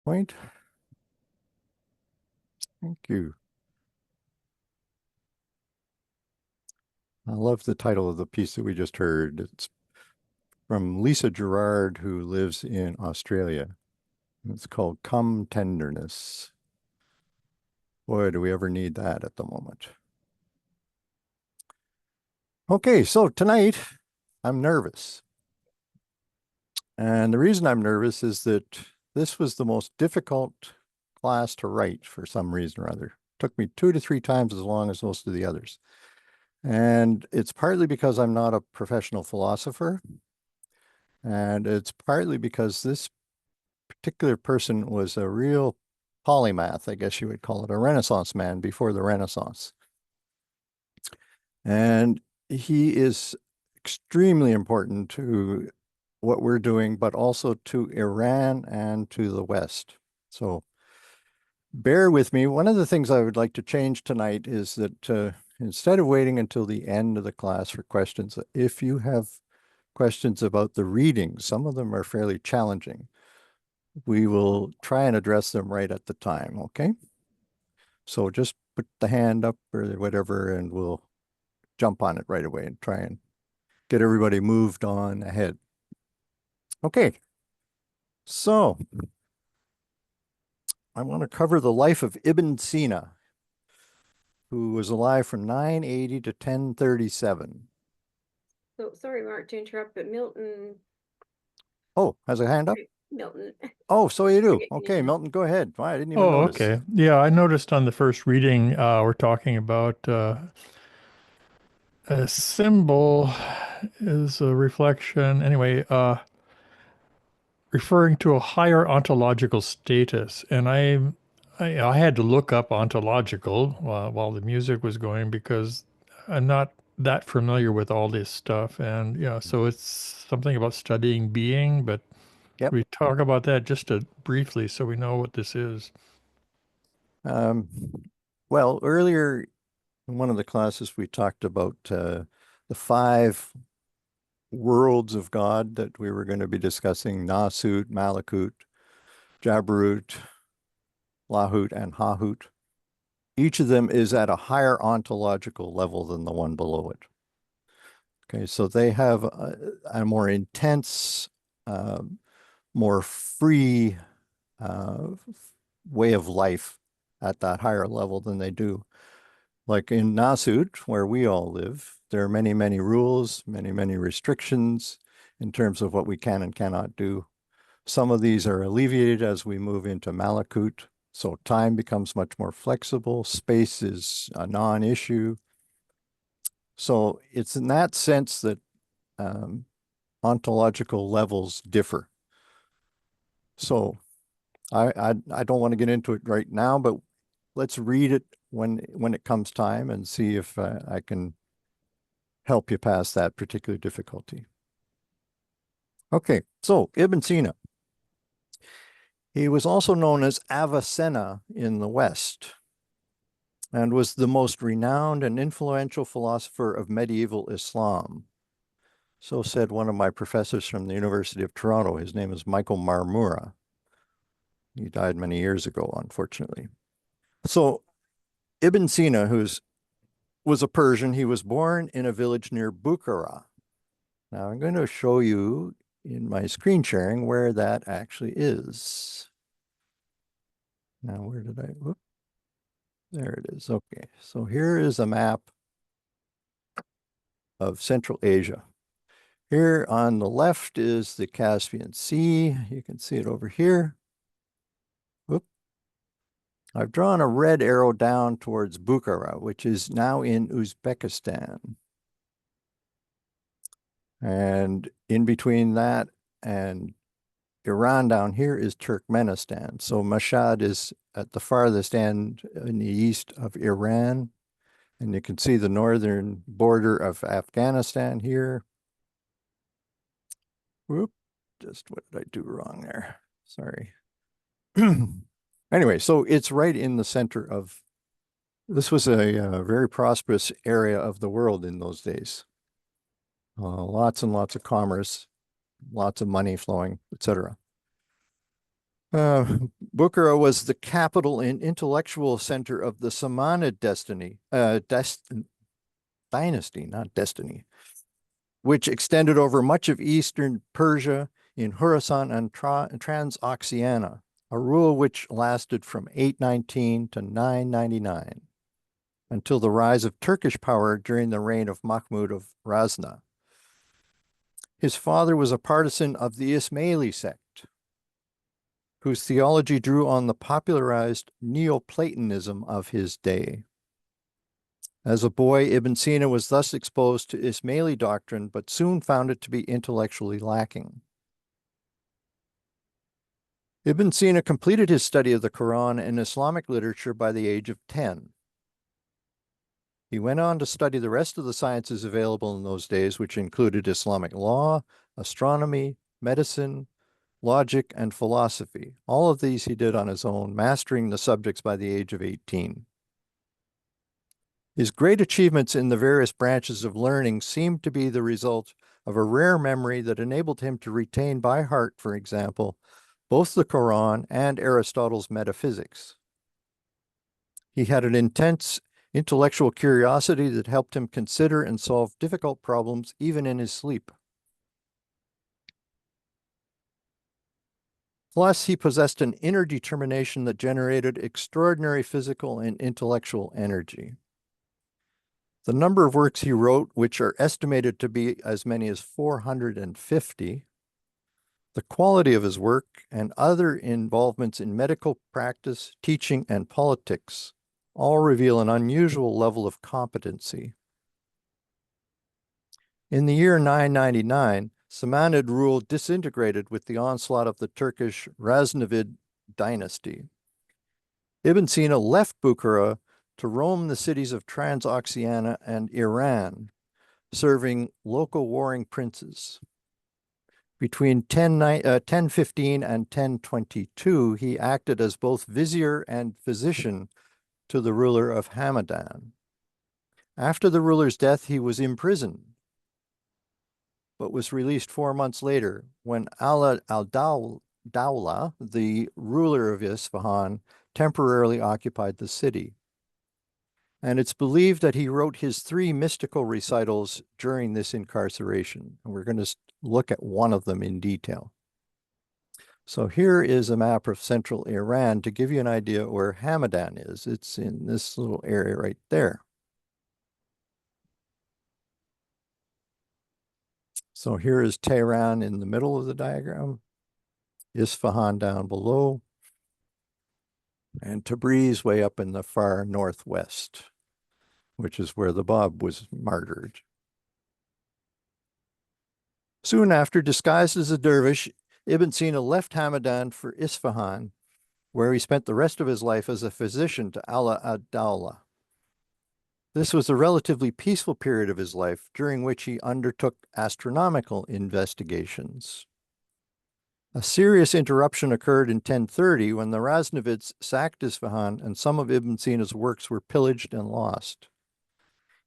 point. Thank you. I love the title of the piece that we just heard. It's from Lisa Gerard, who lives in Australia. It's called Come Tenderness. Boy, do we ever need that at the moment. Okay, so tonight I'm nervous. And the reason I'm nervous is that this was the most difficult class to write for some reason or other. It took me 2 to 3 times as long as most of the others. And it's partly because I'm not a professional philosopher. And it's partly because this particular person was a real polymath, I guess you would call it, a Renaissance man before the Renaissance. And he is extremely important to what we're doing, but also to Iran and to the West. So bear with me. One of the things I would like to change tonight is that instead of waiting until the end of the class for questions, if you have questions about the readings, some of them are fairly challenging, we will try and address them right at the time, okay? So just put the hand up or whatever, and we'll jump on it right away and try and get everybody moved on ahead. Okay, so I want to cover the life of Ibn Sina, who was alive from 980 to 1037. So sorry, Mark, to interrupt, but Milton. Oh, has a hand up? Milton. Oh, so you do. Okay, Milton, go ahead. Why, I didn't even Oh, notice. okay. Yeah, I noticed on the first reading, we're talking about a symbol is a reflection, anyway, referring to a higher ontological status. And I had to look up ontological while the music was going because I'm not that familiar with all this stuff. And yeah, so it's something about studying being, but Yep. we talk about that just briefly so we know what this is. Well, earlier in one of the classes, we talked about the 5 worlds of God that we were going to be discussing: Nasut, Malakut, Jabarut, Lahut, and Hahut. Each of them is at a higher ontological level than the one below it. Okay, so they have a more intense, uh, more free way of life at that higher level than they do. Like in Nasut, where we all live, there are many, many rules, many, many restrictions in terms of what we can and cannot do. Some of these are alleviated as we move into Malakut. So time becomes much more flexible. Space is a non-issue. So it's in that sense that ontological levels differ. So I don't want to get into it right now, but let's read it when it comes time and see if I can help you pass that particular difficulty. Okay, so Ibn Sina. He was also known as Avicenna in the West and was the most renowned and influential philosopher of medieval Islam. So said one of my professors from the University of Toronto. His name is Michael Marmura. He died many years ago, unfortunately. So Ibn Sina, was a Persian, he was born in a village near Bukhara. Now I'm going to show you in my screen sharing where that actually is. Now, where did I, whoop, there it is. Okay, so here is a map of Central Asia. Here on the left is the Caspian Sea. You can see it over here. Whoop. I've drawn a red arrow down towards Bukhara, which is now in Uzbekistan. And in between that and Iran down here is Turkmenistan. So Mashhad is at the farthest end in the east of Iran. And you can see the northern border of Afghanistan here. Whoop, just what did I do wrong there? Sorry. Anyway, so it's right in the center of, this was a very prosperous area of the world in those days. Lots and lots of commerce, lots of money flowing, etc. Bukhara was the capital and intellectual center of the Samanid dynasty, not destiny, which extended over much of eastern Persia in Khorasan and Transoxiana, a rule which lasted from 819 to 999 until the rise of Turkish power during the reign of Mahmud of Razna. His father was a partisan of the Ismaili sect, whose theology drew on the popularized Neoplatonism of his day. As a boy, Ibn Sina was thus exposed to Ismaili doctrine, but soon found it to be intellectually lacking. Ibn Sina completed his study of the Quran and Islamic literature by the age of 10. He went on to study the rest of the sciences available in those days, which included Islamic law, astronomy, medicine, logic, and philosophy. All of these he did on his own, mastering the subjects by the age of 18. His great achievements in the various branches of learning seemed to be the result of a rare memory that enabled him to retain by heart, for example, both the Quran and Aristotle's metaphysics. He had an intense intellectual curiosity that helped him consider and solve difficult problems even in his sleep. Plus, he possessed an inner determination that generated extraordinary physical and intellectual energy. The number of works he wrote, which are estimated to be as many as 450, the quality of his work, and other involvements in medical practice, teaching, and politics all reveal an unusual level of competency. In the year 999, Samanid rule disintegrated with the onslaught of the Turkish Ghaznavid dynasty. Ibn Sina left Bukhara to roam the cities of Transoxiana and Iran, serving local warring princes. Between 1015 and 1022, he acted as both vizier and physician to the ruler of Hamadan. After the ruler's death, he was imprisoned, but was released 4 months later when Ala al-Dawla, the ruler of Isfahan, temporarily occupied the city. And it's believed that he wrote his 3 mystical recitals during this incarceration. And we're going to look at one of them in detail. So here is a map of central Iran to give you an idea where Hamadan is. It's in this little area right there. So here is Tehran in the middle of the diagram, Isfahan down below, and Tabriz way up in the far northwest, which is where the Bab was martyred. Soon after, disguised as a dervish, Ibn Sina left Hamadan for Isfahan, where he spent the rest of his life as a physician to Ala ad-Dawla. This was a relatively peaceful period of his life, during which he undertook astronomical investigations. A serious interruption occurred in 1030 when the Ghaznavids sacked Isfahan and some of Ibn Sina's works were pillaged and lost.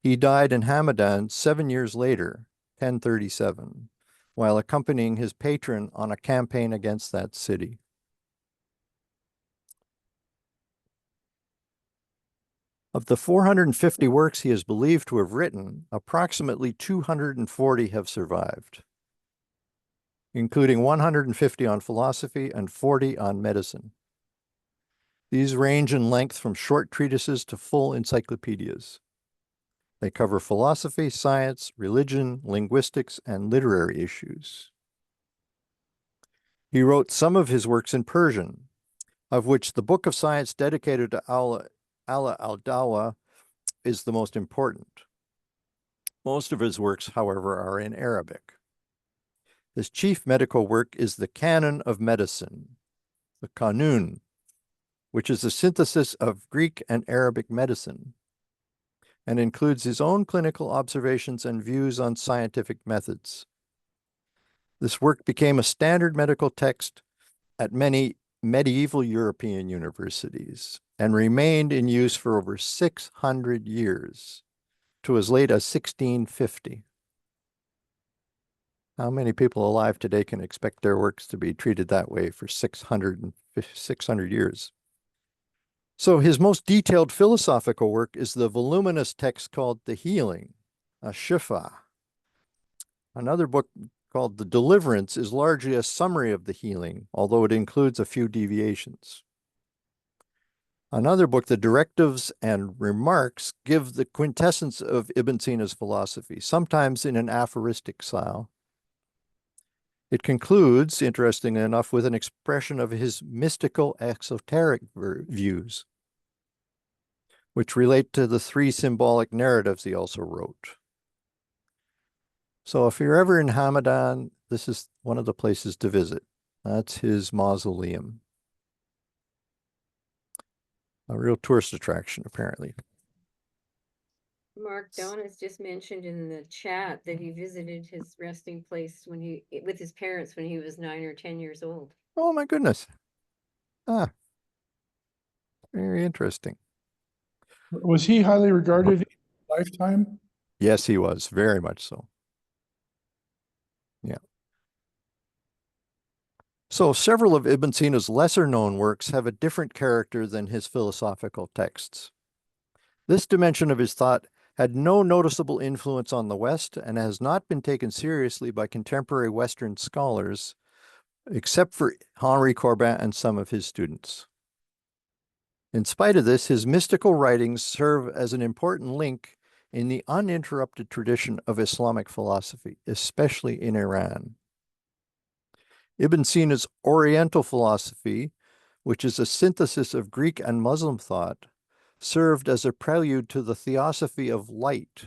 He died in Hamadan 7 years later, 1037, while accompanying his patron on a campaign against that city. Of the 450 works he is believed to have written, approximately 240 have survived, including 150 on philosophy and 40 on medicine. These range in length from short treatises to full encyclopedias. They cover philosophy, science, religion, linguistics, and literary issues. He wrote some of his works in Persian, of which the Book of Science dedicated to Ala al-Dawla is the most important. Most of his works, however, are in Arabic. His chief medical work is the Canon of Medicine, the Kanun, which is a synthesis of Greek and Arabic medicine, and includes his own clinical observations and views on scientific methods. This work became a standard medical text at many medieval European universities and remained in use for over 600 years, to as late as 1650. How many people alive today can expect their works to be treated that way for 600 600 years. So his most detailed philosophical work is the voluminous text called The Healing, a Shifa. Another book called The Deliverance is largely a summary of the healing, although it includes a few deviations. Another book, The Directives and Remarks, give the quintessence of Ibn Sina's philosophy, sometimes in an aphoristic style. It concludes, interestingly enough, with an expression of his mystical exoteric views, which relate to the three symbolic narratives he also wrote. So if you're ever in Hamadan, this is one of the places to visit. That's his mausoleum. A real tourist attraction, apparently. Mark, Don has just mentioned in the chat that he visited his resting place with his parents when he was 9 or 10 years old. Oh my goodness. Ah, very interesting. Was he highly regarded in his lifetime? Yes, he was, very much so. Yeah. So several of Ibn Sina's lesser known works have a different character than his philosophical texts. This dimension of his thought had no noticeable influence on the West and has not been taken seriously by contemporary Western scholars, except for Henri Corbin and some of his students. In spite of this, his mystical writings serve as an important link in the uninterrupted tradition of Islamic philosophy, especially in Iran. Ibn Sina's Oriental philosophy, which is a synthesis of Greek and Muslim thought, served as a prelude to the theosophy of light,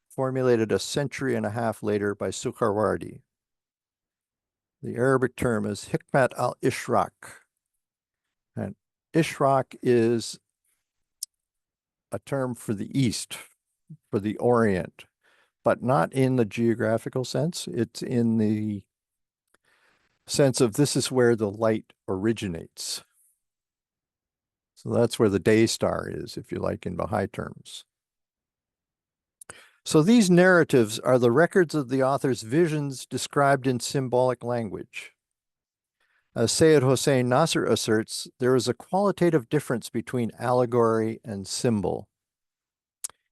formulated a century and a half later by Suhrawardi. The Arabic term is Hikmat al-Ishraq. And Ishraq is a term for the East, for the Orient, but not in the geographical sense. It's in the sense of this is where the light originates. So that's where the day star is, if you like, in Baha'i terms. So these narratives are the records of the author's visions described in symbolic language. As Sayyid Hossein Nasr asserts, there is a qualitative difference between allegory and symbol.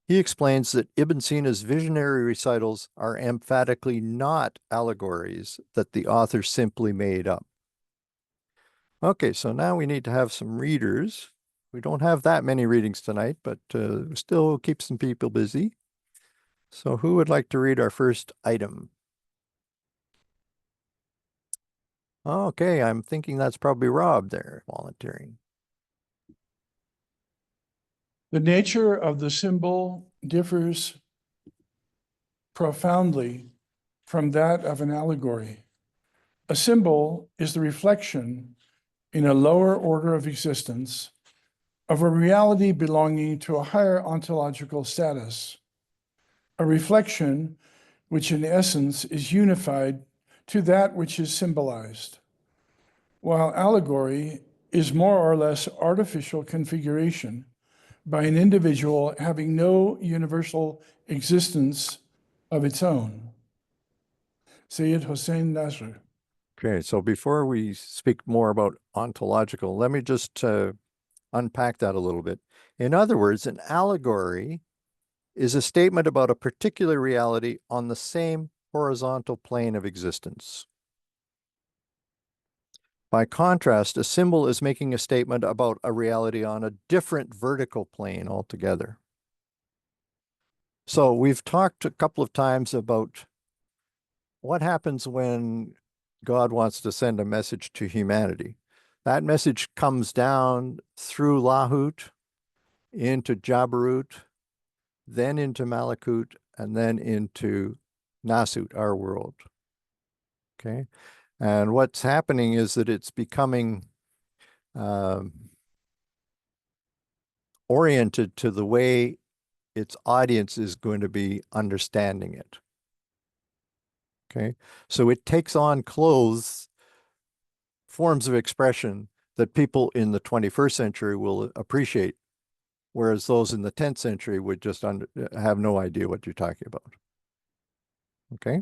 He explains that Ibn Sina's visionary recitals are emphatically not allegories that the author simply made up. Okay, so now we need to have some readers. We don't have that many readings tonight, but still keep some people busy. So who would like to read our first item? Okay, I'm thinking that's probably Rob there volunteering. The nature of the symbol differs profoundly from that of an allegory. A symbol is the reflection in a lower order of existence of a reality belonging to a higher ontological status, a reflection which in essence is unified to that which is symbolized, while allegory is more or less artificial configuration by an individual having no universal existence of its own. Sayyid Hossein Nasr. Okay, so before we speak more about ontological, let me just unpack that a little bit. In other words, an allegory is a statement about a particular reality on the same horizontal plane of existence. By contrast, a symbol is making a statement about a reality on a different vertical plane altogether. So we've talked a couple of times about what happens when God wants to send a message to humanity. That message comes down through Lahut into Jabarut, then into Malakut, and then into Nasut, our world. Okay. And what's happening is that it's becoming oriented to the way its audience is going to be understanding it. Okay. So it takes on clothes, forms of expression that people in the 21st century will appreciate, whereas those in the 10th century would just have no idea what you're talking about. Okay.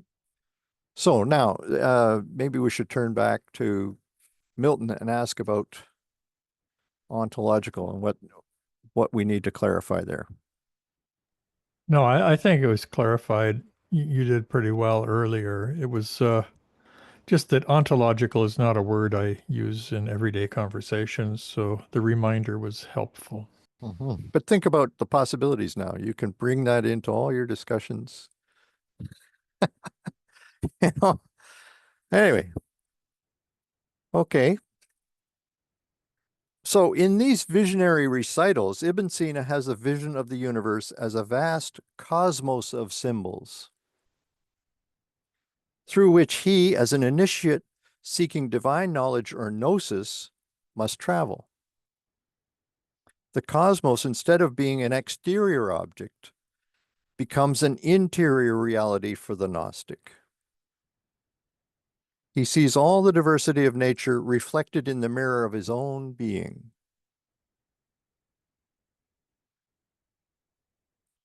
So now maybe we should turn back to Milton and ask about ontological and what we need to clarify there. No, I think it was clarified. You did pretty well earlier. It was just that ontological is not a word I use in everyday conversations, so the reminder was helpful. But think about the possibilities now. You can bring that into all your discussions. You know? Anyway. Okay. So in these visionary recitals, Ibn Sina has a vision of the universe as a vast cosmos of symbols, through which he, as an initiate seeking divine knowledge or gnosis, must travel. The cosmos, instead of being an exterior object, becomes an interior reality for the Gnostic. He sees all the diversity of nature reflected in the mirror of his own being.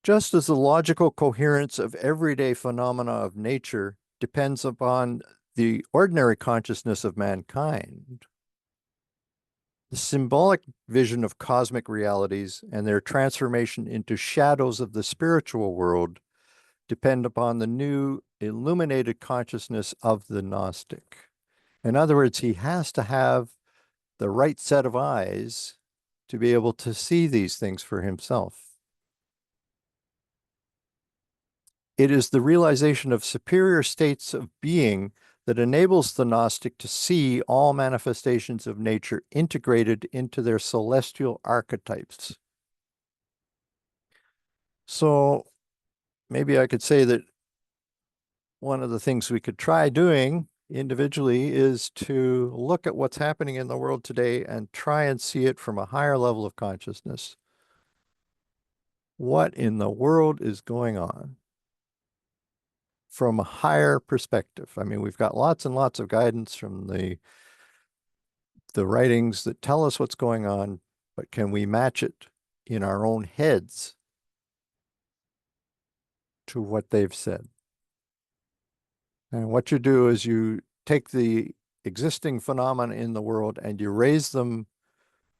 Just as the logical coherence of everyday phenomena of nature depends upon the ordinary consciousness of mankind, the symbolic vision of cosmic realities and their transformation into shadows of the spiritual world depend upon the new illuminated consciousness of the Gnostic. In other words, he has to have the right set of eyes to be able to see these things for himself. It is the realization of superior states of being that enables the Gnostic to see all manifestations of nature integrated into their celestial archetypes. So maybe I could say that one of the things we could try doing individually is to look at what's happening in the world today and try and see it from a higher level of consciousness. What in the world is going on? From a higher perspective. I mean, we've got lots and lots of guidance from the writings that tell us what's going on, but can we match it in our own heads to what they've said? And what you do is you take the existing phenomena in the world and you raise them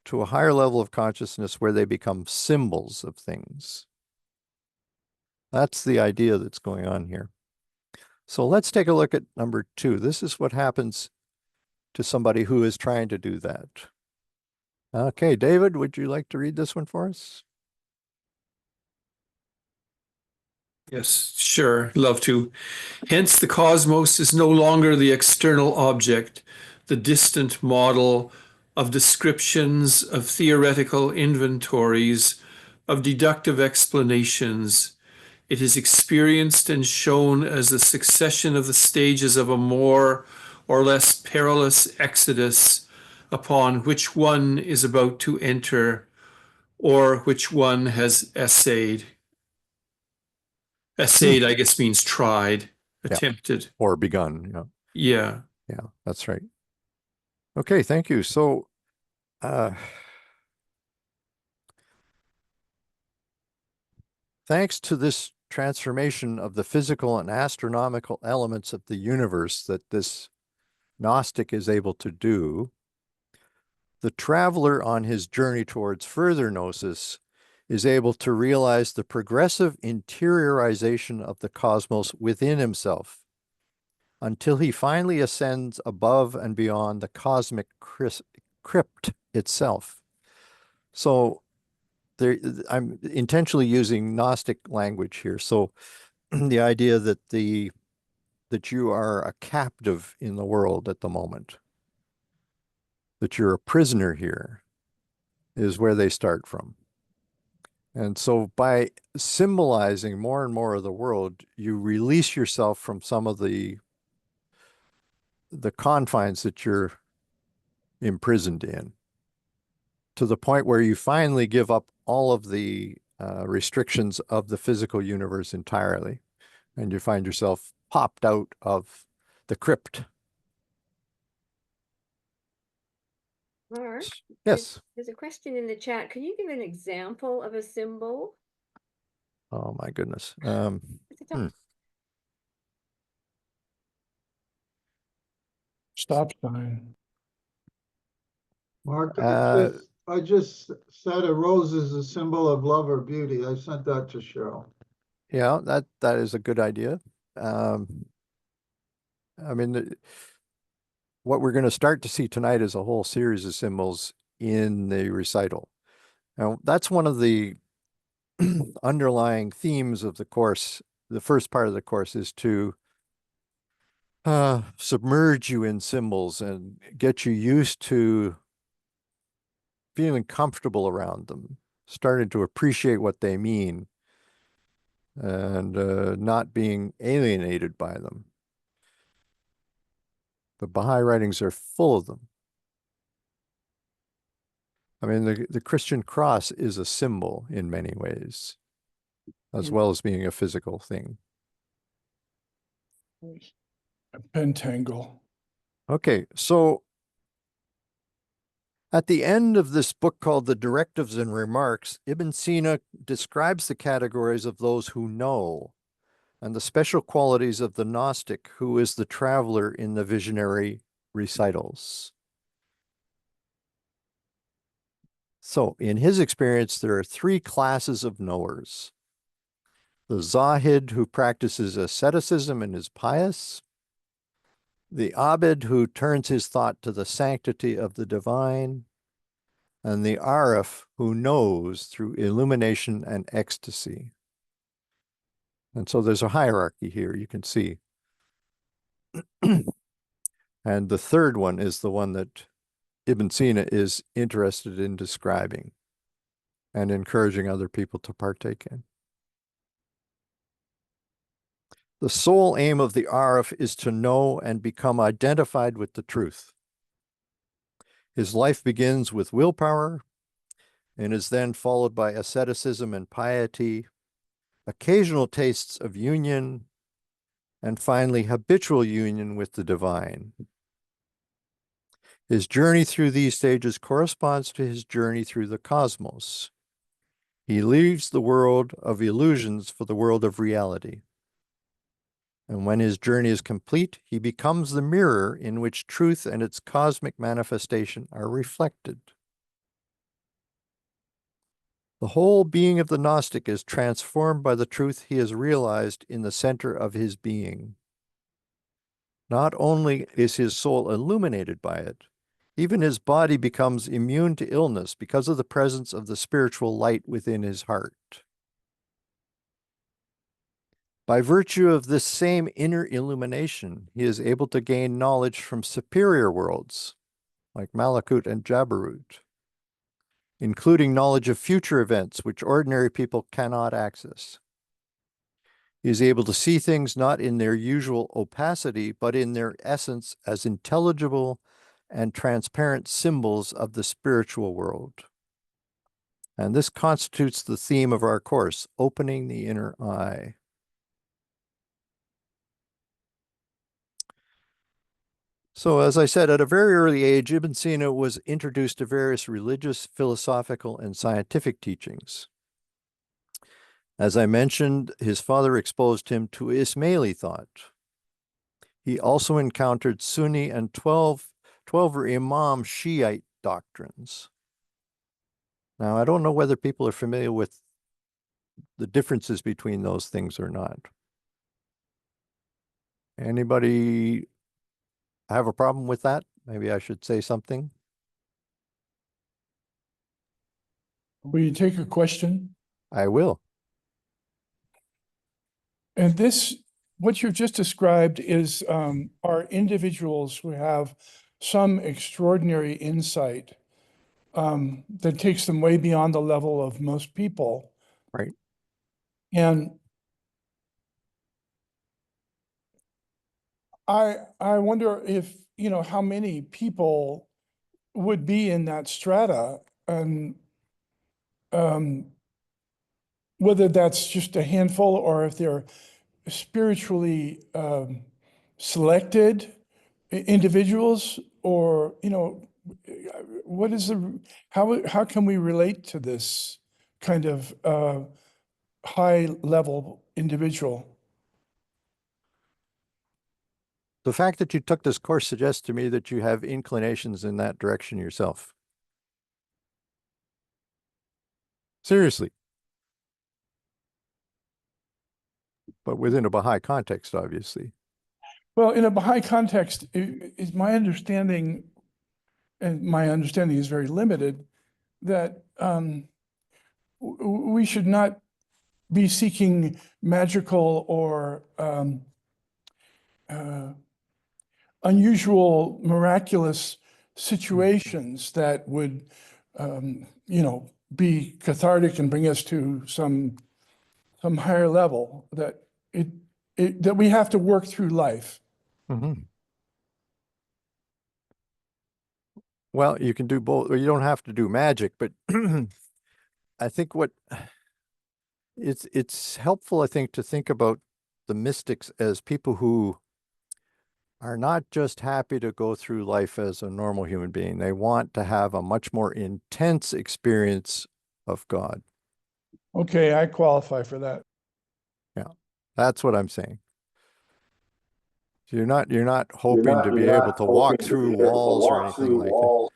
to a higher level of consciousness where they become symbols of things. That's the idea that's going on here. So let's take a look at number 2. This is what happens to somebody who is trying to do that. Okay, David, would you like to read this one for us? Yes, sure, love to. Hence, the cosmos is no longer the external object, the distant model of descriptions, of theoretical inventories, of deductive explanations. It is experienced and shown as the succession of the stages of a more or less perilous exodus upon which one is about to enter, or which one has essayed. Essayed, I guess, means tried, attempted. Or begun, yeah. Yeah. Yeah, that's right. Okay, thank you. So, thanks to this transformation of the physical and astronomical elements of the universe that this Gnostic is able to do, the traveler on his journey towards further gnosis is able to realize the progressive interiorization of the cosmos within himself until he finally ascends above and beyond the cosmic crypt itself. So there, I'm intentionally using Gnostic language here. So the idea that that you are a captive in the world at the moment, that you're a prisoner here, is where they start from. And so by symbolizing more and more of the world, you release yourself from some of the confines that you're imprisoned in, to the point where you finally give up all of the restrictions of the physical universe entirely, and you find yourself popped out of the crypt. Mark, Yes. there's a question in the chat. Can you give an example of a symbol? Oh my goodness. It's a tough- Stop sign. Mark, Uh, I just said a rose is a symbol of love or beauty. I sent that to Cheryl. Yeah, that is a good idea. I mean, what we're going to start to see tonight is a whole series of symbols in the recital. Now, that's one of the underlying themes of the course. The first part of the course is to submerge you in symbols and get you used to feeling comfortable around them, starting to appreciate what they mean, and not being alienated by them. The Baha'i writings are full of them. I mean, the Christian cross is a symbol in many ways, as well as being a physical thing. A pentangle. Okay, so at the end of this book called The Directives and Remarks, Ibn Sina describes the categories of those who know and the special qualities of the Gnostic, who is the traveler in the visionary recitals. So, in his experience, there are three classes of knowers. The Zahid, who practices asceticism and is pious. The Abid, who turns his thought to the sanctity of the divine. And the Arif, who knows through illumination and ecstasy. And so there's a hierarchy here, you can see. And the third one is the one that Ibn Sina is interested in describing and encouraging other people to partake in. The sole aim of the Arif is to know and become identified with the truth. His life begins with willpower and is then followed by asceticism and piety, occasional tastes of union, and finally habitual union with the divine. His journey through these stages corresponds to his journey through the cosmos. He leaves the world of illusions for the world of reality. And when his journey is complete, he becomes the mirror in which truth and its cosmic manifestation are reflected. The whole being of the Gnostic is transformed by the truth he has realized in the center of his being. Not only is his soul illuminated by it, even his body becomes immune to illness because of the presence of the spiritual light within his heart. By virtue of this same inner illumination, he is able to gain knowledge from superior worlds, like Malakut and Jabarut, including knowledge of future events which ordinary people cannot access. He is able to see things not in their usual opacity, but in their essence as intelligible and transparent symbols of the spiritual world. And this constitutes the theme of our course, opening the inner eye. So, as I said, at a very early age, Ibn Sina was introduced to various religious, philosophical, and scientific teachings. As I mentioned, his father exposed him to Ismaili thought. He also encountered Sunni and 12 or Imam Shiite doctrines. Now, I don't know whether people are familiar with the differences between those things or not. Anybody have a problem with that? Maybe I should say something. Will you take a question? I will. And this, what you've just described is are individuals who have some extraordinary insight that takes them way beyond the level of most people. Right. And I wonder if, you know, how many people would be in that strata, and whether that's just a handful or if they're spiritually selected individuals, or, you know, what is the, how can we relate to this kind of high level individual? The fact that you took this course suggests to me that you have inclinations in that direction yourself. Seriously. But within a Baha'i context, obviously. Well, in a Baha'i context, is my understanding, and my understanding is very limited, that we should not be seeking magical or unusual, miraculous situations that would, be cathartic and bring us to some higher level. That that we have to work through life. Mm-hmm. Well, you can do both, or you don't have to do magic, but I think it's helpful, I think, to think about the mystics as people who are not just happy to go through life as a normal human being. They want to have a much more intense experience of God. Okay, I qualify for that. Yeah, that's what I'm saying. So you're not hoping to be able to walk through walls or anything like that.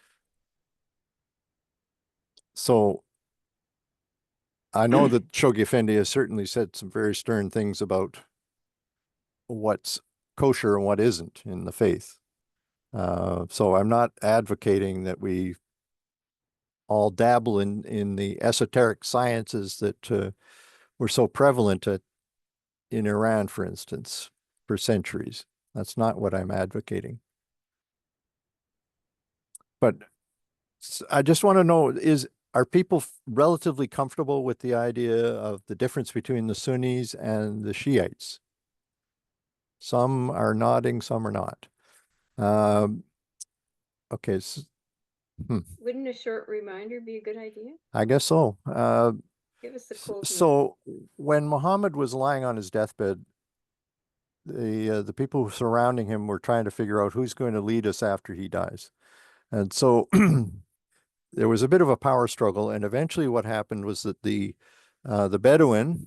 So I know that Shoghi Effendi has certainly said some very stern things about what's kosher and what isn't in the faith. So I'm not advocating that we all dabble in the esoteric sciences that were so prevalent in Iran, for instance, for centuries. That's not what I'm advocating. But I just want to know, are people relatively comfortable with the idea of the difference between the Sunnis and the Shiites? Some are nodding, some are not. Okay, Wouldn't a short reminder be a good idea? I guess so. Give us the cold. So when Muhammad was lying on his deathbed, the people surrounding him were trying to figure out who's going to lead us after he dies. And so there was a bit of a power struggle, and eventually what happened was that the Bedouin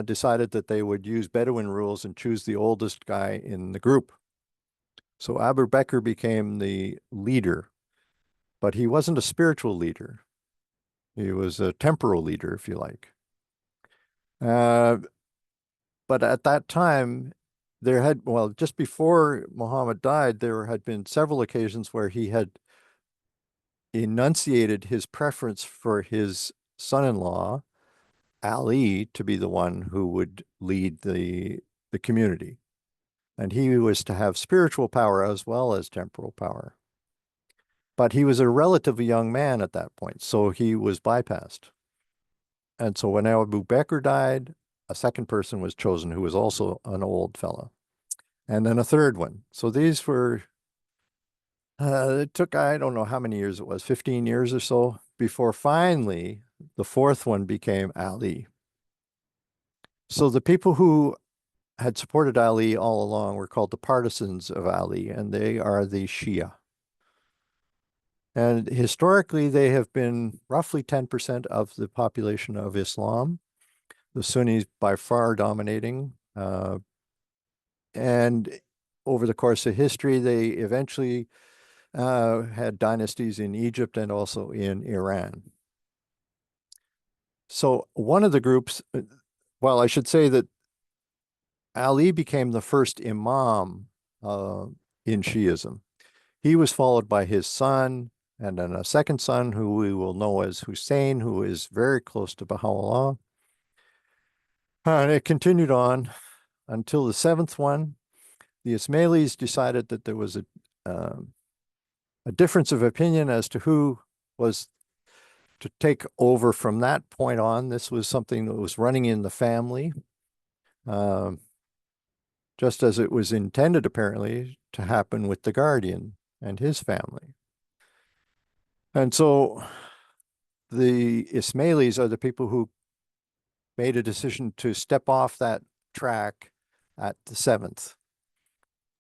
decided that they would use Bedouin rules and choose the oldest guy in the group. So Abu Bakr became the leader, but he wasn't a spiritual leader. He was a temporal leader, if you like. But at that time, just before Muhammad died, there had been several occasions where he had enunciated his preference for his son-in-law, Ali, to be the one who would lead the community. And he was to have spiritual power as well as temporal power. But he was a relatively young man at that point, so he was bypassed. And so when Abu Bakr died, a second person was chosen who was also an old fella. And then a third one. So these were, it took, I don't know how many years it was, 15 years or so, before finally the fourth one became Ali. So the people who had supported Ali all along were called the partisans of Ali, and they are the Shia. And historically, they have been roughly 10% of the population of Islam, the Sunnis by far dominating. And over the course of history, they eventually had dynasties in Egypt and also in Iran. So one of the groups, well, I should say that Ali became the first imam in Shiism. He was followed by his son and then a second son who we will know as Hussein, who is very close to Baha'u'llah. And it continued on until the seventh one. The Ismailis decided that there was a difference of opinion as to who was to take over from that point on. This was something that was running in the family, just as it was intended, apparently, to happen with the guardian and his family. And so the Ismailis are the people who made a decision to step off that track at the seventh.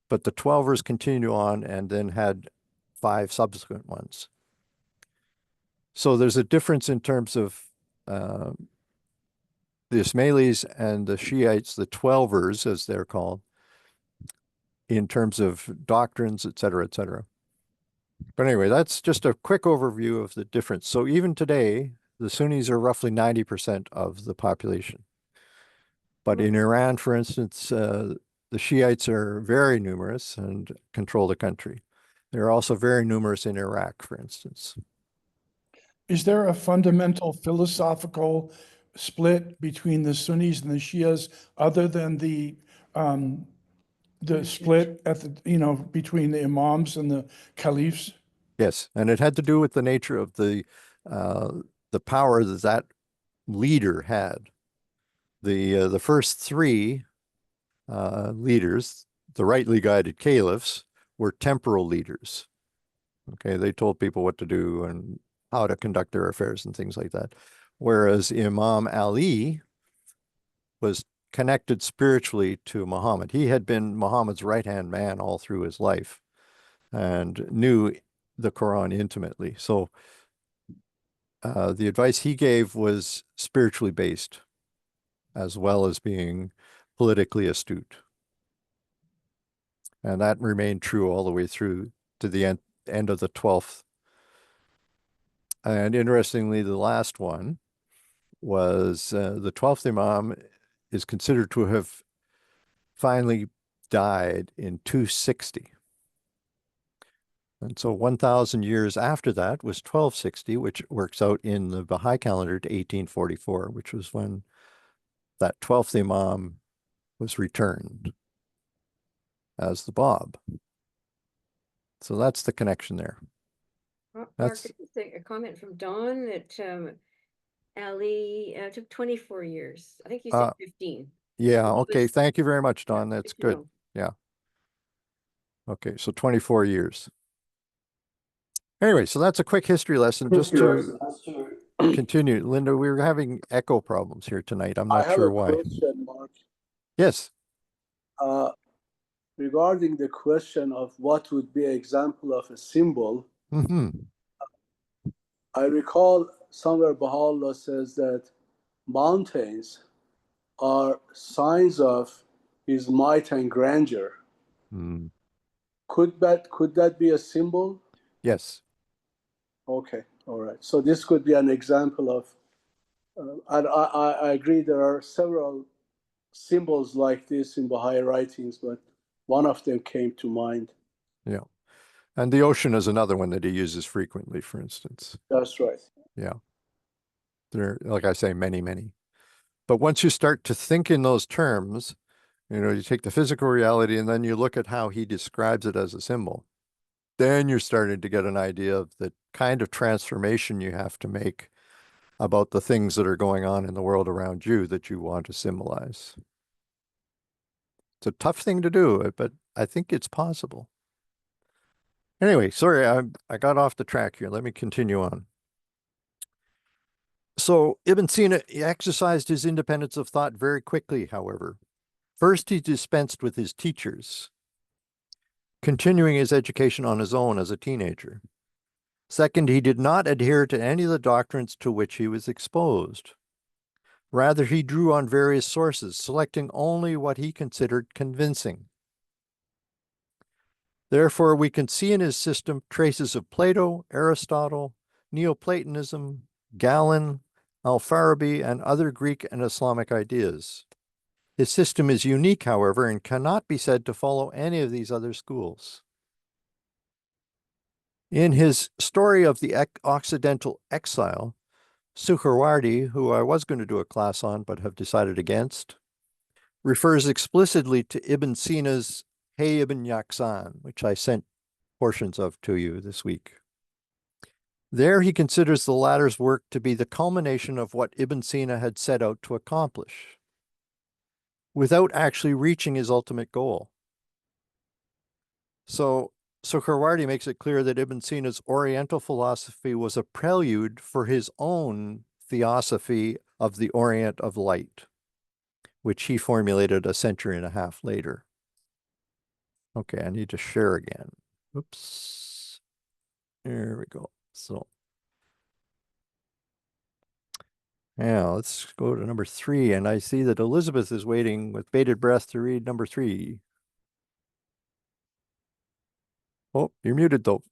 But the 12ers continue on and then had 5 subsequent ones. So there's a difference in terms of the Ismailis and the Shiites, the 12ers, as they're called, in terms of doctrines, et cetera, et cetera. But anyway, that's just a quick overview of the difference. So even today, The Sunnis are roughly 90% of the population. But in Iran, for instance, the Shiites are very numerous and control the country. They're also very numerous in Iraq, for instance. Is there a fundamental philosophical split between the Sunnis and the Shias other than the split at between the imams and the caliphs? Yes, and it had to do with the nature of the power that that leader had. The first three leaders, the rightly guided caliphs, were temporal leaders. Okay, they told people what to do and how to conduct their affairs and things like that. Whereas Imam Ali was connected spiritually to Muhammad. He had been Muhammad's right-hand man all through his life and knew the Quran intimately. So the advice he gave was spiritually based as well as being politically astute. And that remained true all the way through to the end of the 12th. And interestingly, the last one was the 12th Imam is considered to have finally died in 260. And so 1,000 years after that was 1260, which works out in the Baha'i calendar to 1844, which was when that 12th Imam was returned as the Bab. So that's the connection there. Mark, That's a comment from Dawn that Ali took 24 years. I think you said 15. yeah, He okay. was- Thank you very much, Don. Yeah, That's to good. know. Yeah. Okay, so 24 years. Anyway, so that's a quick history lesson just to continue. Linda, we were having echo problems here tonight. I'm I not have sure a why. question, Mark. Yes. Regarding the question of what would be an example of a symbol, Mm-hmm. I recall somewhere Baha'u'llah says that mountains are signs of his might and grandeur. Mm. Could that be a symbol? Yes. Okay, all right. So this could be an example of, and I agree there are several symbols like this in Baha'i writings, but one of them came to mind. Yeah. And the ocean is another one that he uses frequently, for instance. That's right. Yeah. There, like I say, many, many. But once you start to think in those terms, you take the physical reality and then you look at how he describes it as a symbol, then you're starting to get an idea of the kind of transformation you have to make about the things that are going on in the world around you that you want to symbolize. It's a tough thing to do, but I think it's possible. Anyway, sorry, I got off the track here. Let me continue on. So Ibn Sina exercised his independence of thought very quickly, however. First, he dispensed with his teachers, continuing his education on his own as a teenager. Second, he did not adhere to any of the doctrines to which he was exposed. Rather, he drew on various sources, selecting only what he considered convincing. Therefore, we can see in his system traces of Plato, Aristotle, Neoplatonism, Galen, Al-Farabi, and other Greek and Islamic ideas. His system is unique, however, and cannot be said to follow any of these other schools. In his story of the Occidental exile, Suhrawardi, who I was going to do a class on but have decided against, refers explicitly to Ibn Sina's Hayy ibn Yaqzan, which I sent portions of to you this week. There he considers the latter's work to be the culmination of what Ibn Sina had set out to accomplish, without actually reaching his ultimate goal. So Suhrawardi makes it clear that Ibn Sina's Oriental philosophy was a prelude for his own theosophy of the Orient of Light, which he formulated a century and a half later. Okay, I need to share again. Oops. There we go. So now let's go to number 3. And I see that Elizabeth is waiting with bated breath to read number 3. Oh, you're muted though.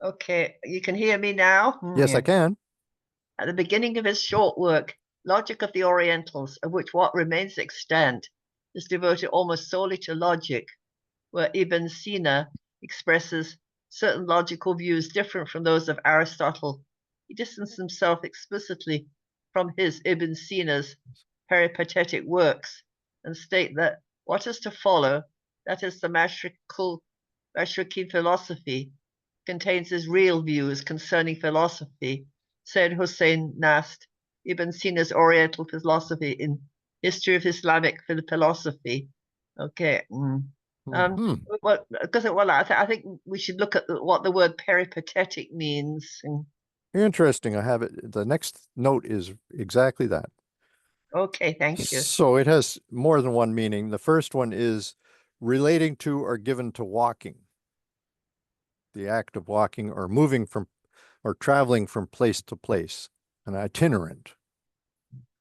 Okay, you can hear me now? Yes, I can. At the beginning of his short work, Logic of the Orientals, of which what remains extant is devoted almost solely to logic, where Ibn Sina expresses certain logical views different from those of Aristotle. He distanced himself explicitly from his Ibn Sina's peripatetic works and state that what is to follow, that is the Mashriqi philosophy, contains his real views concerning philosophy, said Hussein Nast, Ibn Sina's Oriental philosophy in History of Islamic Philosophy. Okay. I think we should look at what the word peripatetic means. Interesting. I have it. The next note is exactly that. Okay, thank you. So it has more than one meaning. The first one is relating to or given to walking. The act of walking or moving from or traveling from place to place, an itinerant.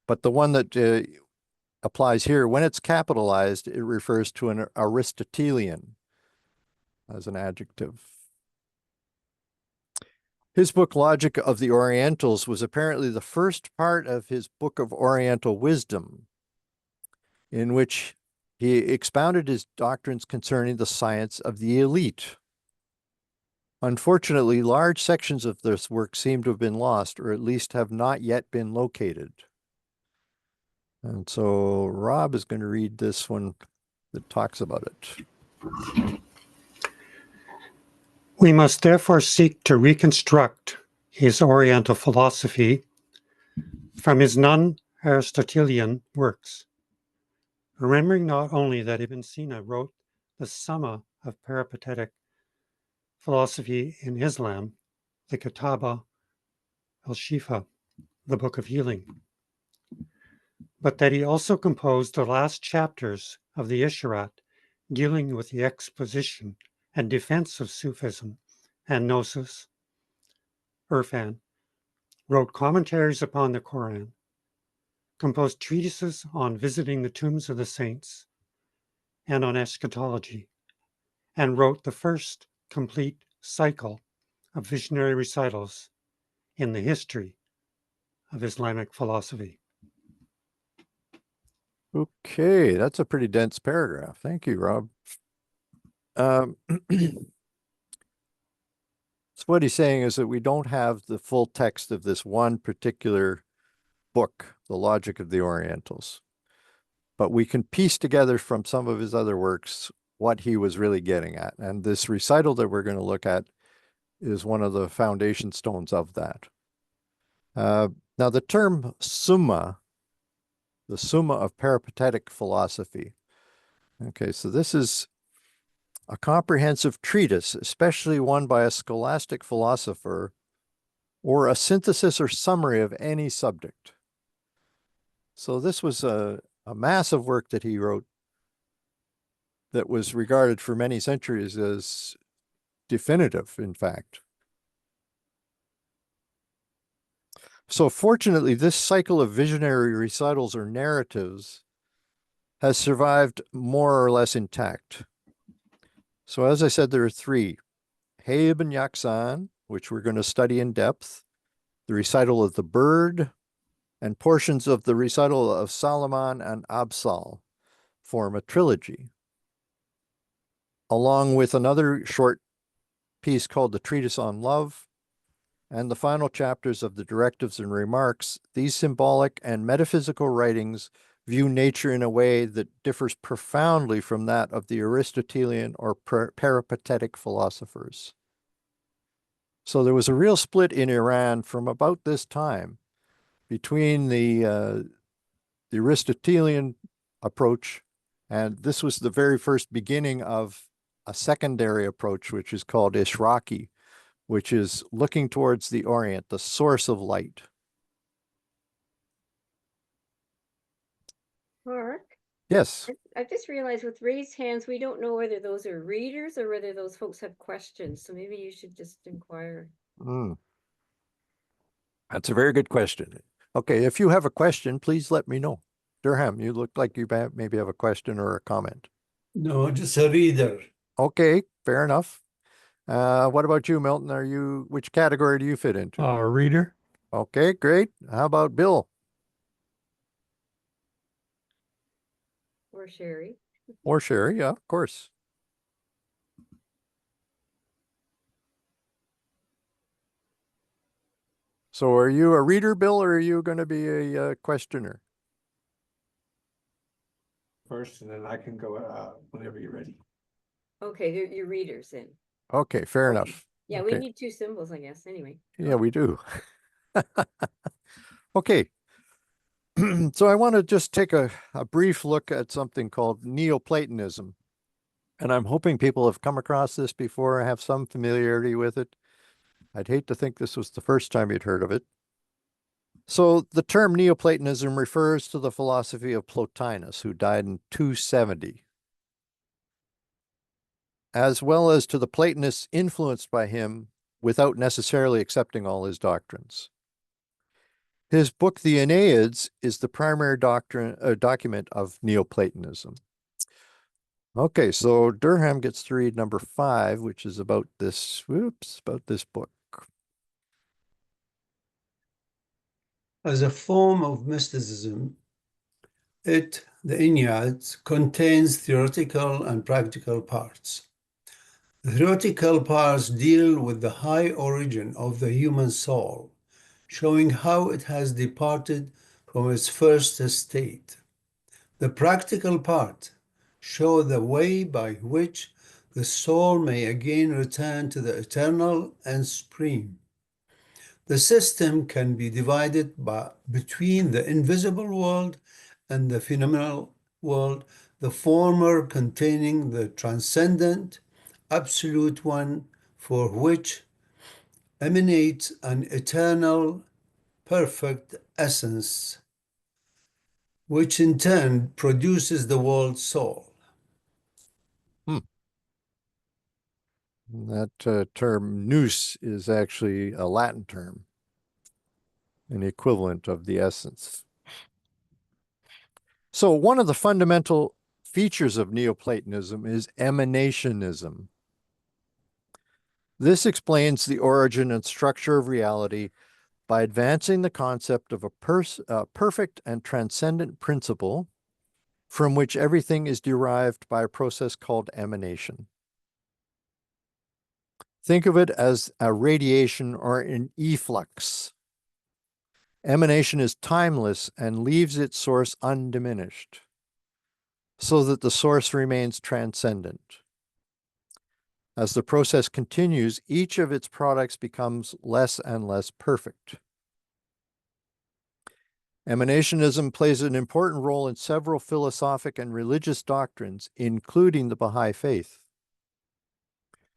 But the one that applies here, when it's capitalized, it refers to an Aristotelian as an adjective. His book, Logic of the Orientals, was apparently the first part of his Book of Oriental Wisdom, in which he expounded his doctrines concerning the science of the elite. Unfortunately, large sections of this work seem to have been lost, or at least have not yet been located. And so Rob is going to read this one that talks about it. We must therefore seek to reconstruct his Oriental philosophy from his non-Aristotelian works, remembering not only that Ibn Sina wrote the Summa of Peripatetic philosophy in Islam, the Kitaba al-Shifa, the Book of Healing, but that he also composed the last chapters of the Isharat dealing with the exposition and defense of Sufism and Gnosis. Irfan wrote commentaries upon the Quran, composed treatises on visiting the tombs of the saints and on eschatology, and wrote the first complete cycle of visionary recitals in the history of Islamic philosophy. Okay, that's a pretty dense paragraph. Thank you, Rob. So what he's saying is that we don't have the full text of this one particular book, The Logic of the Orientals, but we can piece together from some of his other works what he was really getting at. And this recital that we're going to look at is one of the foundation stones of that. Now, the term Summa, the Summa of Peripatetic philosophy. Okay, so this is a comprehensive treatise, especially one by a scholastic philosopher, or a synthesis or summary of any subject. So this was a massive work that he wrote that was regarded for many centuries as definitive, in fact. So fortunately, this cycle of visionary recitals or narratives has survived more or less intact. So as I said, there are three: Hayy and Yaqzan, which we're going to study in depth, the recital of the bird, and portions of the recital of Solomon and Absal form a trilogy, along with another short piece called the Treatise on Love, and the final chapters of the Directives and Remarks. These symbolic and metaphysical writings view nature in a way that differs profoundly from that of the Aristotelian or Peripatetic philosophers. So there was a real split in Iran from about this time between the Aristotelian approach, and this was the very first beginning of a secondary approach, which is called Ishraqi, which is looking towards the Orient, the source of light. Mark, Yes. I just realized with raised hands, we don't know whether those are readers or whether those folks have questions. So maybe you should just inquire. That's a very good question. Okay, if you have a question, please let me know. Durham, you look like you maybe have a question or a comment. No, just a reader. Okay, fair enough. What about you, Milton? Which category do you fit into? Reader. Okay, great. How about Bill Or Sherry. or Sherry? Yeah, of course. So are you a reader, Bill, or are you going to be a questioner? First, and then I can go whenever you're ready. Okay, your readers then. Okay, fair Okay. enough. Yeah, we Okay. need two symbols, I guess, anyway. Yeah, we do. Okay. So I want to just take a brief look at something called Neoplatonism. And I'm hoping people have come across this before, have some familiarity with it. I'd hate to think this was the first time you'd heard of it. So the term Neoplatonism refers to the philosophy of Plotinus, who died in 270, as well as to the Platonists influenced by him without necessarily accepting all his doctrines. His book, The Aeneaids, is the primary document of Neoplatonism. Okay, so Durham gets to read number 5, which is about this book. As a form of mysticism, the Aeneid, contains theoretical and practical parts. The theoretical parts deal with the high origin of the human soul, showing how it has departed from its first estate. The practical part show the way by which the soul may again return to the eternal and supreme. The system can be divided between the invisible world and the phenomenal world, the former containing the transcendent, absolute one, for which emanates an eternal, perfect essence, which in turn produces the world soul. That term nous is actually a Latin term, an equivalent of the essence. So one of the fundamental features of Neoplatonism is emanationism. This explains the origin and structure of reality by advancing the concept of a perfect and transcendent principle from which everything is derived by a process called emanation. Think of it as a radiation or an efflux. Emanation is timeless and leaves its source undiminished, so that the source remains transcendent. As the process continues, each of its products becomes less and less perfect. Emanationism plays an important role in several philosophic and religious doctrines, including the Baha'i faith.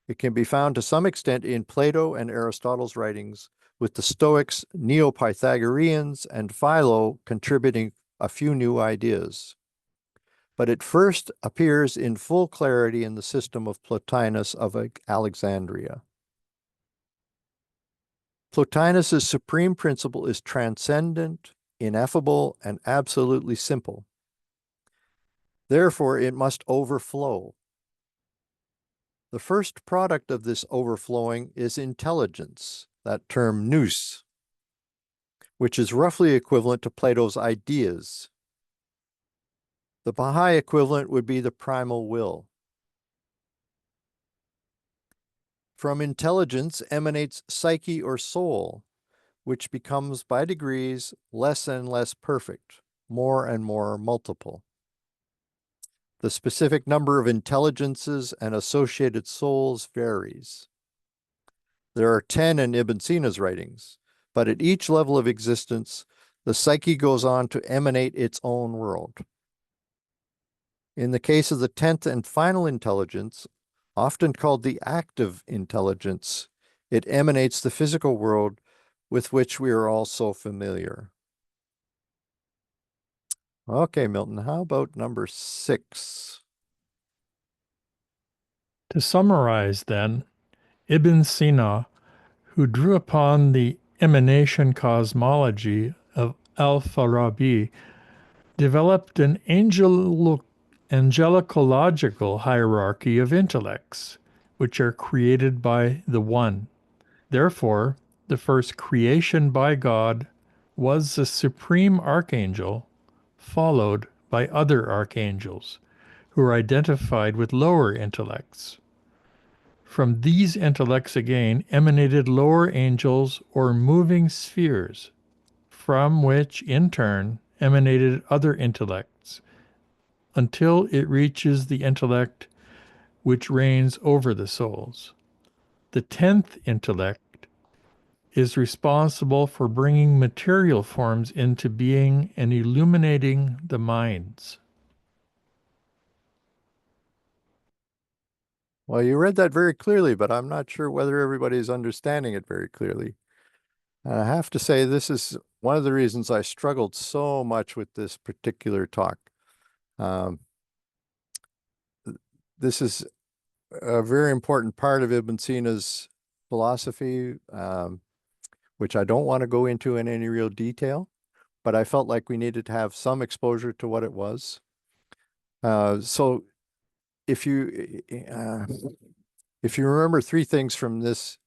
It can be found to some extent in Plato and Aristotle's writings, with the Stoics, Neo-Pythagoreans, and Philo contributing a few new ideas. But it first appears in full clarity in the system of Plotinus of Alexandria. Plotinus's supreme principle is transcendent, ineffable, and absolutely simple. Therefore, it must overflow. The first product of this overflowing is intelligence, that term nous, which is roughly equivalent to Plato's ideas. The Baha'i equivalent would be the primal will. From intelligence emanates psyche or soul, which becomes by degrees less and less perfect, more and more multiple. The specific number of intelligences and associated souls varies. There are 10 in Ibn Sina's writings, but at each level of existence, the psyche goes on to emanate its own world. In the case of the 10th and final intelligence, often called the active intelligence, it emanates the physical world with which we are all so familiar. Okay, Milton, how about number 6? To summarize, then, Ibn Sina, who drew upon the emanation cosmology of Al-Farabi, developed an angelicological hierarchy of intellects, which are created by the One. Therefore, the first creation by God was the supreme archangel, followed by other archangels, who are identified with lower intellects. From these intellects again emanated lower angels or moving spheres, from which in turn emanated other intellects, until it reaches the intellect which reigns over the souls. The 10th intellect is responsible for bringing material forms into being and illuminating the minds. Well, you read that very clearly, but I'm not sure whether everybody's understanding it very clearly. And I have to say, this is one of the reasons I struggled so much with this particular talk. This is a very important part of Ibn Sina's philosophy, which I don't want to go into in any real detail, but I felt like we needed to have some exposure to what it was. So if you remember three things from this,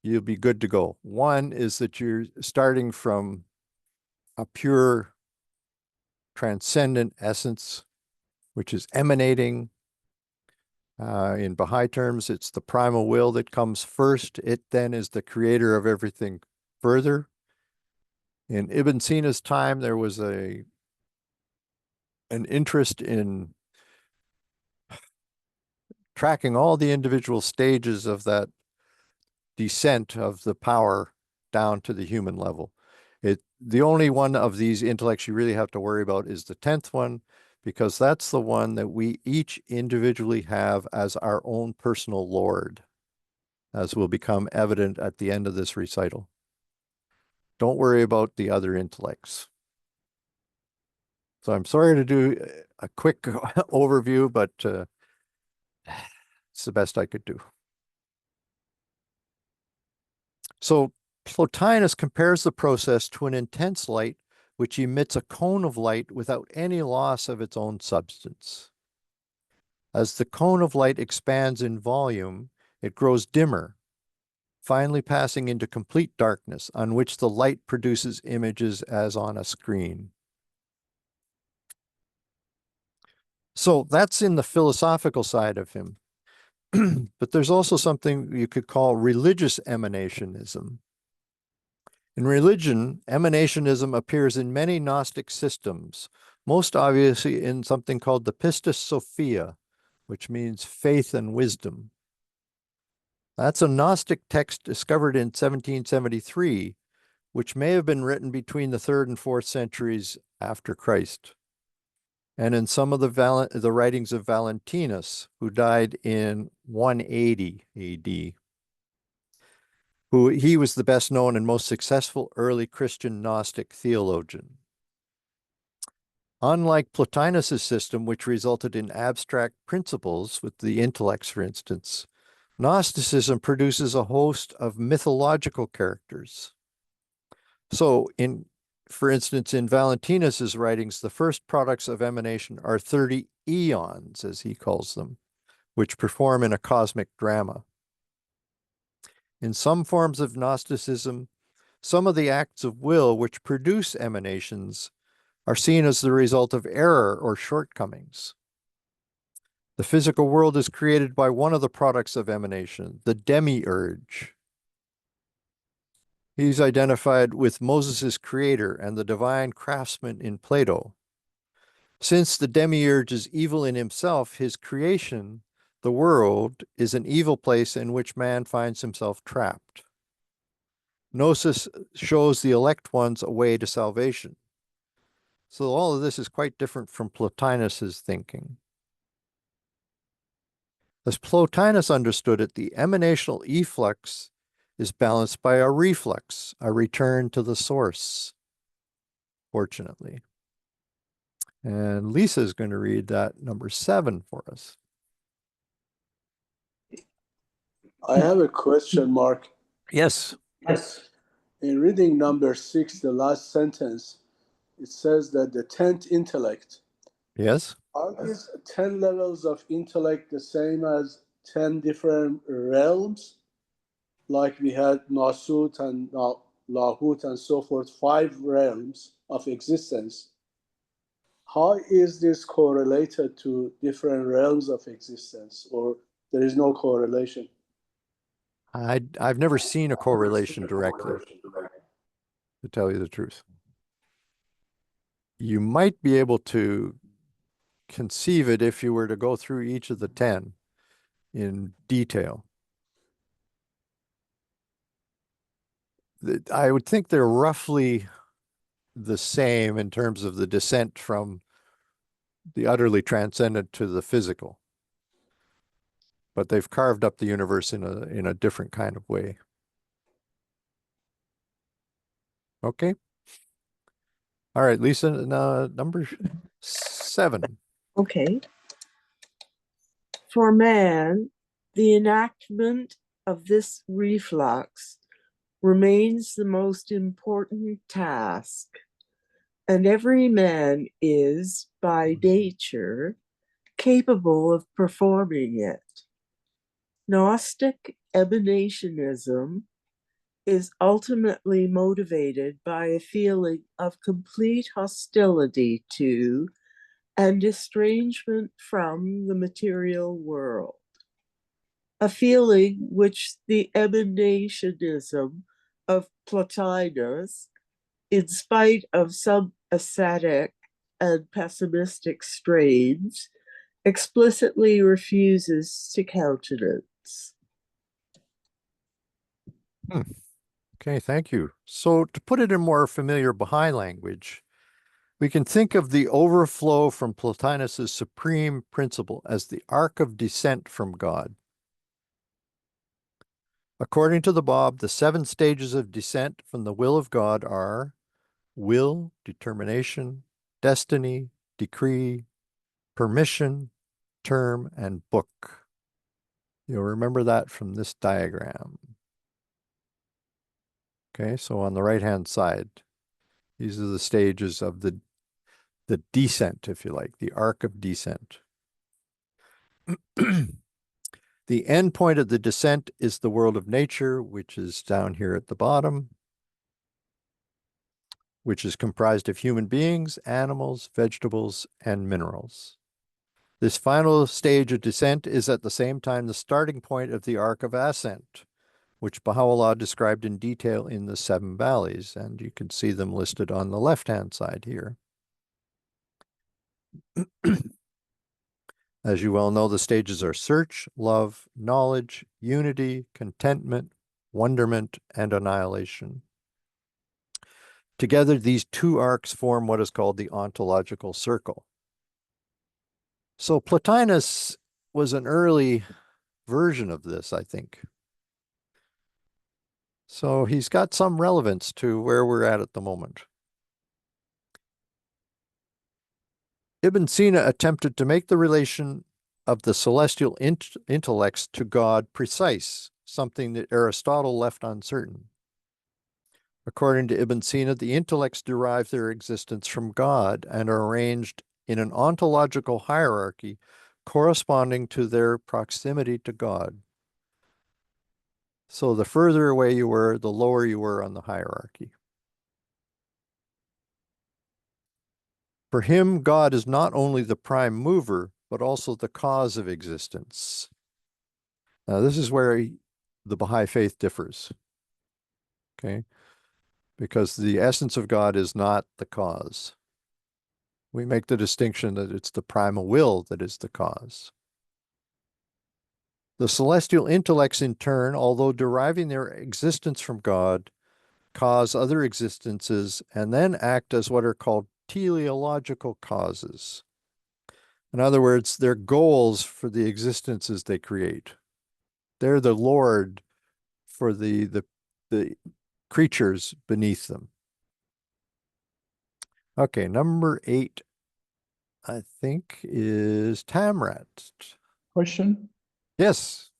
you'll be good to go. One is that you're starting from a pure transcendent essence, which is emanating. In Baha'i terms, it's the primal will that comes first. It then is the creator of everything further. In Ibn Sina's time, there was an interest in tracking all the individual stages of that descent of the power down to the human level. The only one of these intellects you really have to worry about is the 10th one, because that's the one that we each individually have as our own personal Lord, as will become evident at the end of this recital. Don't worry about the other intellects. So I'm sorry to do a quick overview, but it's the best I could do. So Plotinus compares the process to an intense light which emits a cone of light without any loss of its own substance. As the cone of light expands in volume, it grows dimmer, finally passing into complete darkness, on which the light produces images as on a screen. So that's in the philosophical side of him. But there's also something you could call religious emanationism. In religion, emanationism appears in many Gnostic systems, most obviously in something called the Pistis Sophia, which means faith and wisdom. That's a Gnostic text discovered in 1773, which may have been written between the 3rd and 4th centuries after Christ, and in some of the writings of Valentinus, who died in 180 AD. He was the best known and most successful early Christian Gnostic theologian. Unlike Plotinus's system, which resulted in abstract principles with the intellects, for instance, Gnosticism produces a host of mythological characters. So, for instance, in Valentinus's writings, the first products of emanation are 30 eons, as he calls them, which perform in a cosmic drama. In some forms of Gnosticism, some of the acts of will which produce emanations are seen as the result of error or shortcomings. The physical world is created by one of the products of emanation, the demiurge. He's identified with Moses' creator and the divine craftsman in Plato. Since the demiurge is evil in himself, his creation, the world, is an evil place in which man finds himself trapped. Gnosis shows the elect ones a way to salvation. So all of this is quite different from Plotinus's thinking. As Plotinus understood it, the emanational efflux is balanced by a reflux, a return to the source, fortunately. And Lisa is going to read that number 7 for us. I have a question, Mark. Yes. Yes. In reading number 6, the last sentence, it says that the 10th intellect. Yes. Are these 10 levels of intellect the same as 10 different realms, like we had Nasut and Lahut and so forth, 5 realms of existence. How is this correlated to different realms of existence, or there is no correlation? I've never seen a correlation directly, to tell you the truth. You might be able to conceive it if you were to go through each of the 10 in detail. I would think they're roughly the same in terms of the descent from the utterly transcendent to the physical. But they've carved up the universe in a different kind of way. Okay. All right, Lisa, number 7. Okay. For man, the enactment of this reflux remains the most important task, and every man is, by nature, capable of performing it. Gnostic emanationism is ultimately motivated by a feeling of complete hostility to and estrangement from the material world, a feeling which the emanationism of Plotinus, in spite of some ascetic and pessimistic strains, explicitly refuses to countenance. Okay, thank you. So to put it in more familiar Baha'i language, we can think of the overflow from Plotinus's supreme principle as the arc of descent from God. According to the Bab, the 7 stages of descent from the will of God are will, determination, destiny, decree, permission, term, and book. You'll remember that from this diagram. Okay, so on the right-hand side, these are the stages of the descent, if you like, the arc of descent. The end point of the descent is the world of nature, which is down here at the bottom, which is comprised of human beings, animals, vegetables, and minerals. This final stage of descent is at the same time the starting point of the arc of ascent, which Baha'u'llah described in detail in the 7 valleys, and you can see them listed on the left-hand side here. As you well know, the stages are search, love, knowledge, unity, contentment, wonderment, and annihilation. Together, these 2 arcs form what is called the ontological circle. So Plotinus was an early version of this, I think. So he's got some relevance to where we're at the moment. Ibn Sina attempted to make the relation of the celestial intellects to God precise, something that Aristotle left uncertain. According to Ibn Sina, the intellects derive their existence from God and are arranged in an ontological hierarchy corresponding to their proximity to God. So the further away you were, the lower you were on the hierarchy. For him, God is not only the prime mover, but also the cause of existence. Now, this is where the Baha'i faith differs, okay? Because the essence of God is not the cause. We make the distinction that it's the primal will that is the cause. The celestial intellects, in turn, although deriving their existence from God, cause other existences and then act as what are called teleological causes. In other words, they're goals for the existences they create. They're the Lord for the creatures beneath them. Okay, number 8, I think, is Tamrat. Question? Yes.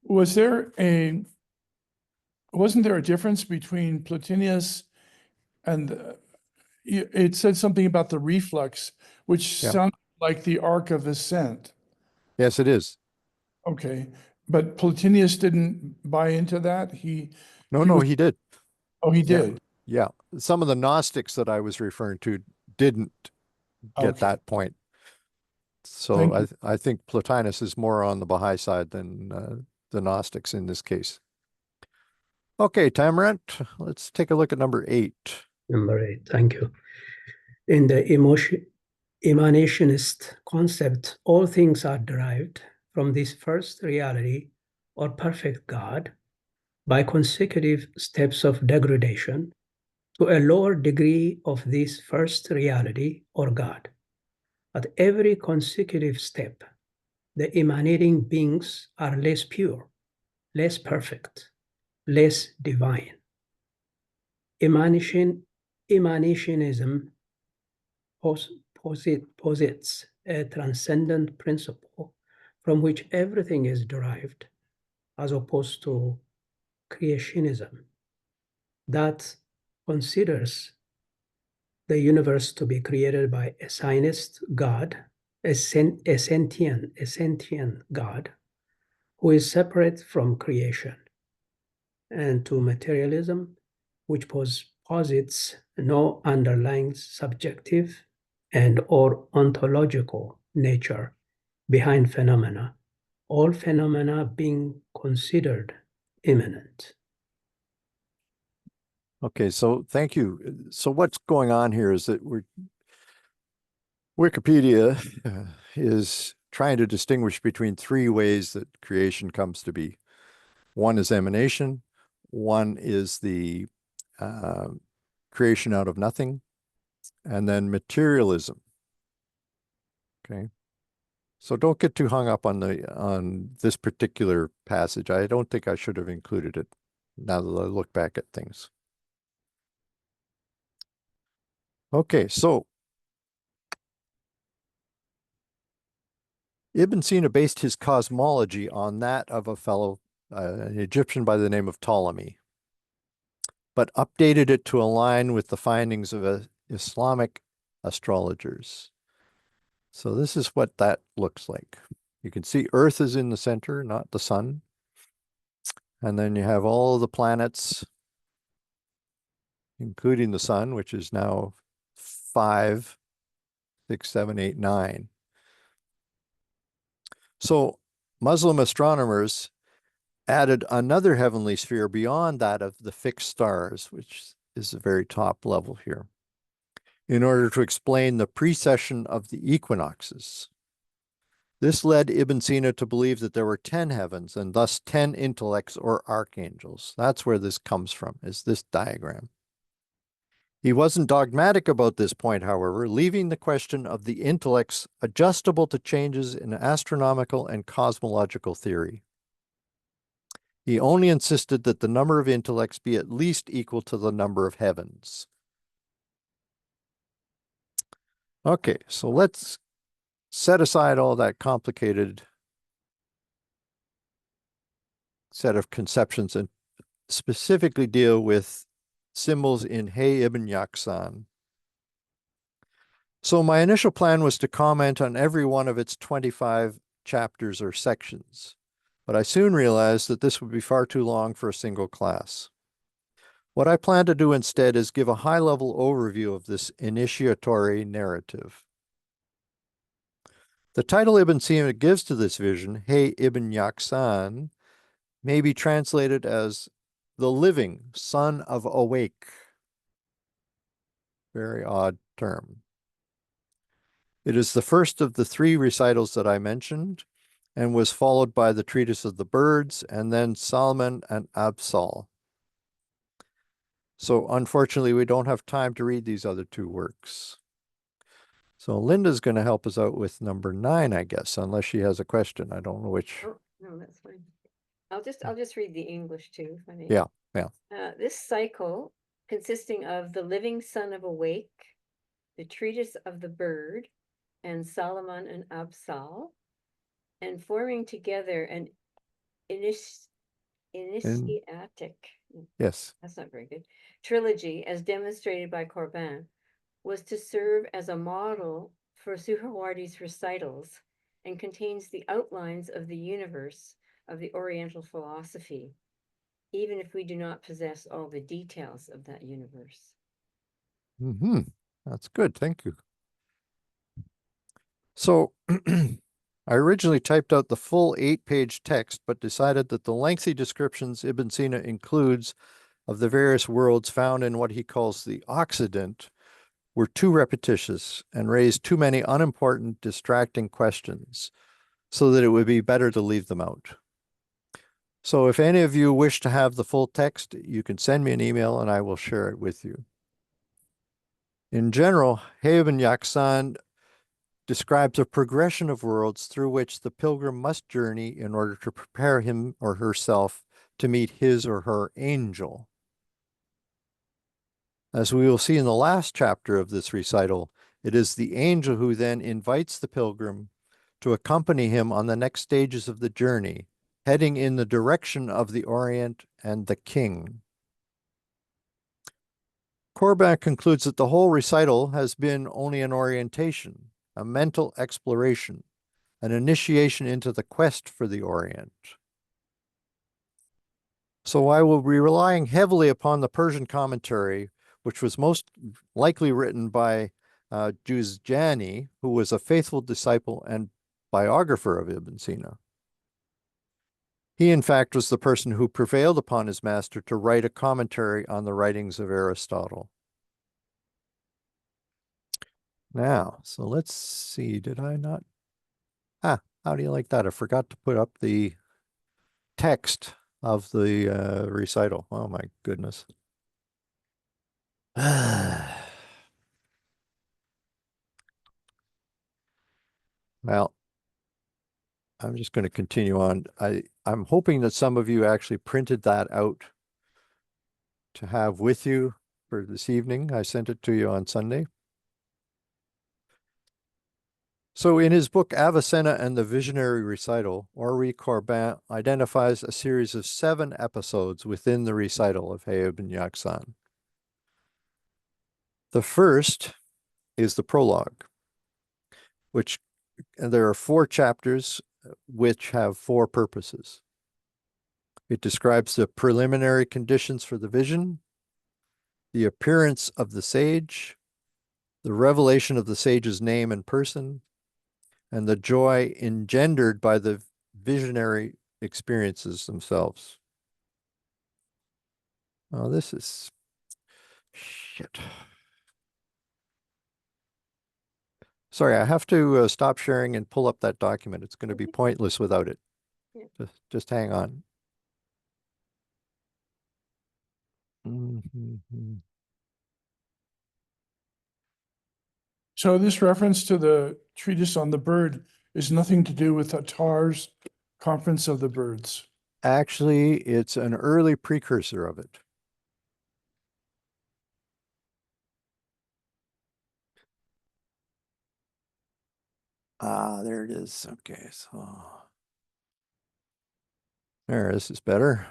Wasn't there a difference between Plotinus and it said something about the reflux, which Yeah. sounded like the arc of ascent. Yes, it is. Okay, but Plotinus didn't buy into that? No, he did. Oh, he Yeah. did? Yeah. Some of the Gnostics that I was referring to didn't get Okay. that point. So Thank you. I think Plotinus is more on the Baha'i side than the Gnostics in this case. Okay, Tamarant, let's take a look at number 8. Number 8, thank you. In the emanationist concept, all things are derived from this first reality or perfect God by consecutive steps of degradation to a lower degree of this first reality or God. At every consecutive step, the emanating beings are less pure, less perfect, less divine. Emanationism posits a transcendent principle from which everything is derived, as opposed to creationism that considers the universe to be created by a scientist God, a sentient God who is separate from creation, and to materialism, which posits no underlying subjective and or ontological nature behind phenomena, all phenomena being considered immanent. Okay, so thank you. So what's going on here is that Wikipedia is trying to distinguish between 3 ways that creation comes to be. One is emanation, one is the creation out of nothing, and then materialism. Okay. So don't get too hung up on this particular passage. I don't think I should have included it now that I look back at things. Okay, so Ibn Sina based his cosmology on that of a fellow, an Egyptian by the name of Ptolemy, but updated it to align with the findings of Islamic astrologers. So this is what that looks like. You can see Earth is in the center, not the sun. And then you have all the planets, including the sun, which is now 5, 6, 7, 8, 9. So Muslim astronomers added another heavenly sphere beyond that of the fixed stars, which is the very top level here, in order to explain the precession of the equinoxes. This led Ibn Sina to believe that there were 10 heavens and thus 10 intellects or archangels. That's where this comes from, is this diagram. He wasn't dogmatic about this point, however, leaving the question of the intellects adjustable to changes in astronomical and cosmological theory. He only insisted that the number of intellects be at least equal to the number of heavens. Okay, so let's set aside all that complicated set of conceptions and specifically deal with symbols in Hayy ibn Yaqzan. So my initial plan was to comment on every one of its 25 chapters or sections, but I soon realized that this would be far too long for a single class. What I plan to do instead is give a high-level overview of this initiatory narrative. The title Ibn Sina gives to this vision, Hayy ibn Yaqzan, may be translated as the living son of awake. Very odd term. It is the first of the 3 recitals that I mentioned and was followed by the Treatise of the Birds and then Salman and Absal. So unfortunately, we don't have time to read these other 2 works. So Linda's going to help us out with number 9, I guess, unless she has a question. I don't know which. Oh, no, that's fine. I'll just read the English too, if I may. Yeah. This cycle, consisting of the living son of awake, the treatise of the bird, and Solomon and Absal, and forming together an initiatic, Yes. that's not very good, trilogy, as demonstrated by Corbin, was to serve as a model for Suhrawardi's recitals and contains the outlines of the universe of the Oriental philosophy, even if we do not possess all the details of that universe. Mm-hmm. That's good. Thank you. So I originally typed out the full 8-page text, but decided that the lengthy descriptions Ibn Sina includes of the various worlds found in what he calls the Occident were too repetitious and raised too many unimportant, distracting questions, so that it would be better to leave them out. So if any of you wish to have the full text, you can send me an email and I will share it with you. In general, Hayy ibn Yaqzan describes a progression of worlds through which the pilgrim must journey in order to prepare him or herself to meet his or her angel. As we will see in the last chapter of this recital, it is the angel who then invites the pilgrim to accompany him on the next stages of the journey, heading in the direction of the Orient and the king. Corbin concludes that the whole recital has been only an orientation, a mental exploration, an initiation into the quest for the Orient. So I will be relying heavily upon the Persian commentary, which was most likely written by Yaqzan, who was a faithful disciple and biographer of Ibn Sina. He, in fact, was the person who prevailed upon his master to write a commentary on the writings of Aristotle. Now, so let's see, did I not? How do you like that? I forgot to put up the text of the recital. Oh my goodness. Well, I'm just going to continue on. I'm hoping that some of you actually printed that out to have with you for this evening. I sent it to you on Sunday. So in his book Avicenna and the Visionary Recital, Henri Corbin identifies a series of 7 episodes within the recital of Hayy ibn Yaqzan. The first is the prologue, which there are 4 chapters which have 4 purposes. It describes the preliminary conditions for the vision, the appearance of the sage, the revelation of the sage's name and person, and the joy engendered by the visionary experiences themselves. Oh, this is shit. Sorry, I have to stop sharing and pull up that document. It's going to be pointless without it. Yeah. Just hang on. Mm-hmm. So this reference to the treatise on the bird is nothing to do with Attar's Conference of the Birds. Actually, it's an early precursor of it. There it is. Okay, so there, this is better.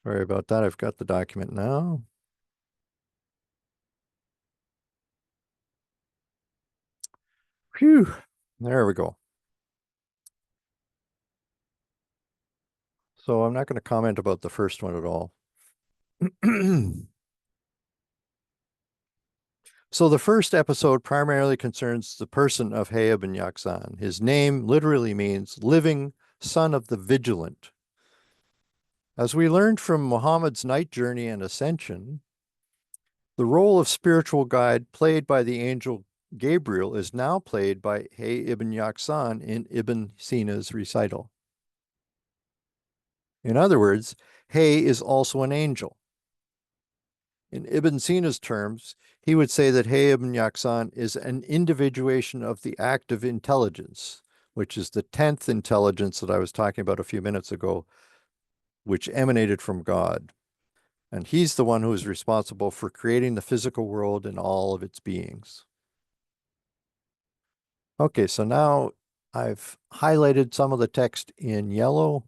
Sorry about that. I've got the document now. Phew, there we go. So I'm not going to comment about the first one at all. So the first episode primarily concerns the person of Hayy ibn Yaqzan. His name literally means living son of the vigilant. As we learned from Muhammad's night journey and ascension, the role of spiritual guide played by the angel Gabriel is now played by Hayy ibn Yaqzan in Ibn Sina's recital. In other words, Hayy is also an angel. In Ibn Sina's terms, he would say that Hayy ibn Yaqzan is an individuation of the active intelligence, which is the 10th intelligence that I was talking about a few minutes ago, which emanated from God. And he's the one who is responsible for creating the physical world and all of its beings. Okay, so now I've highlighted some of the text in yellow.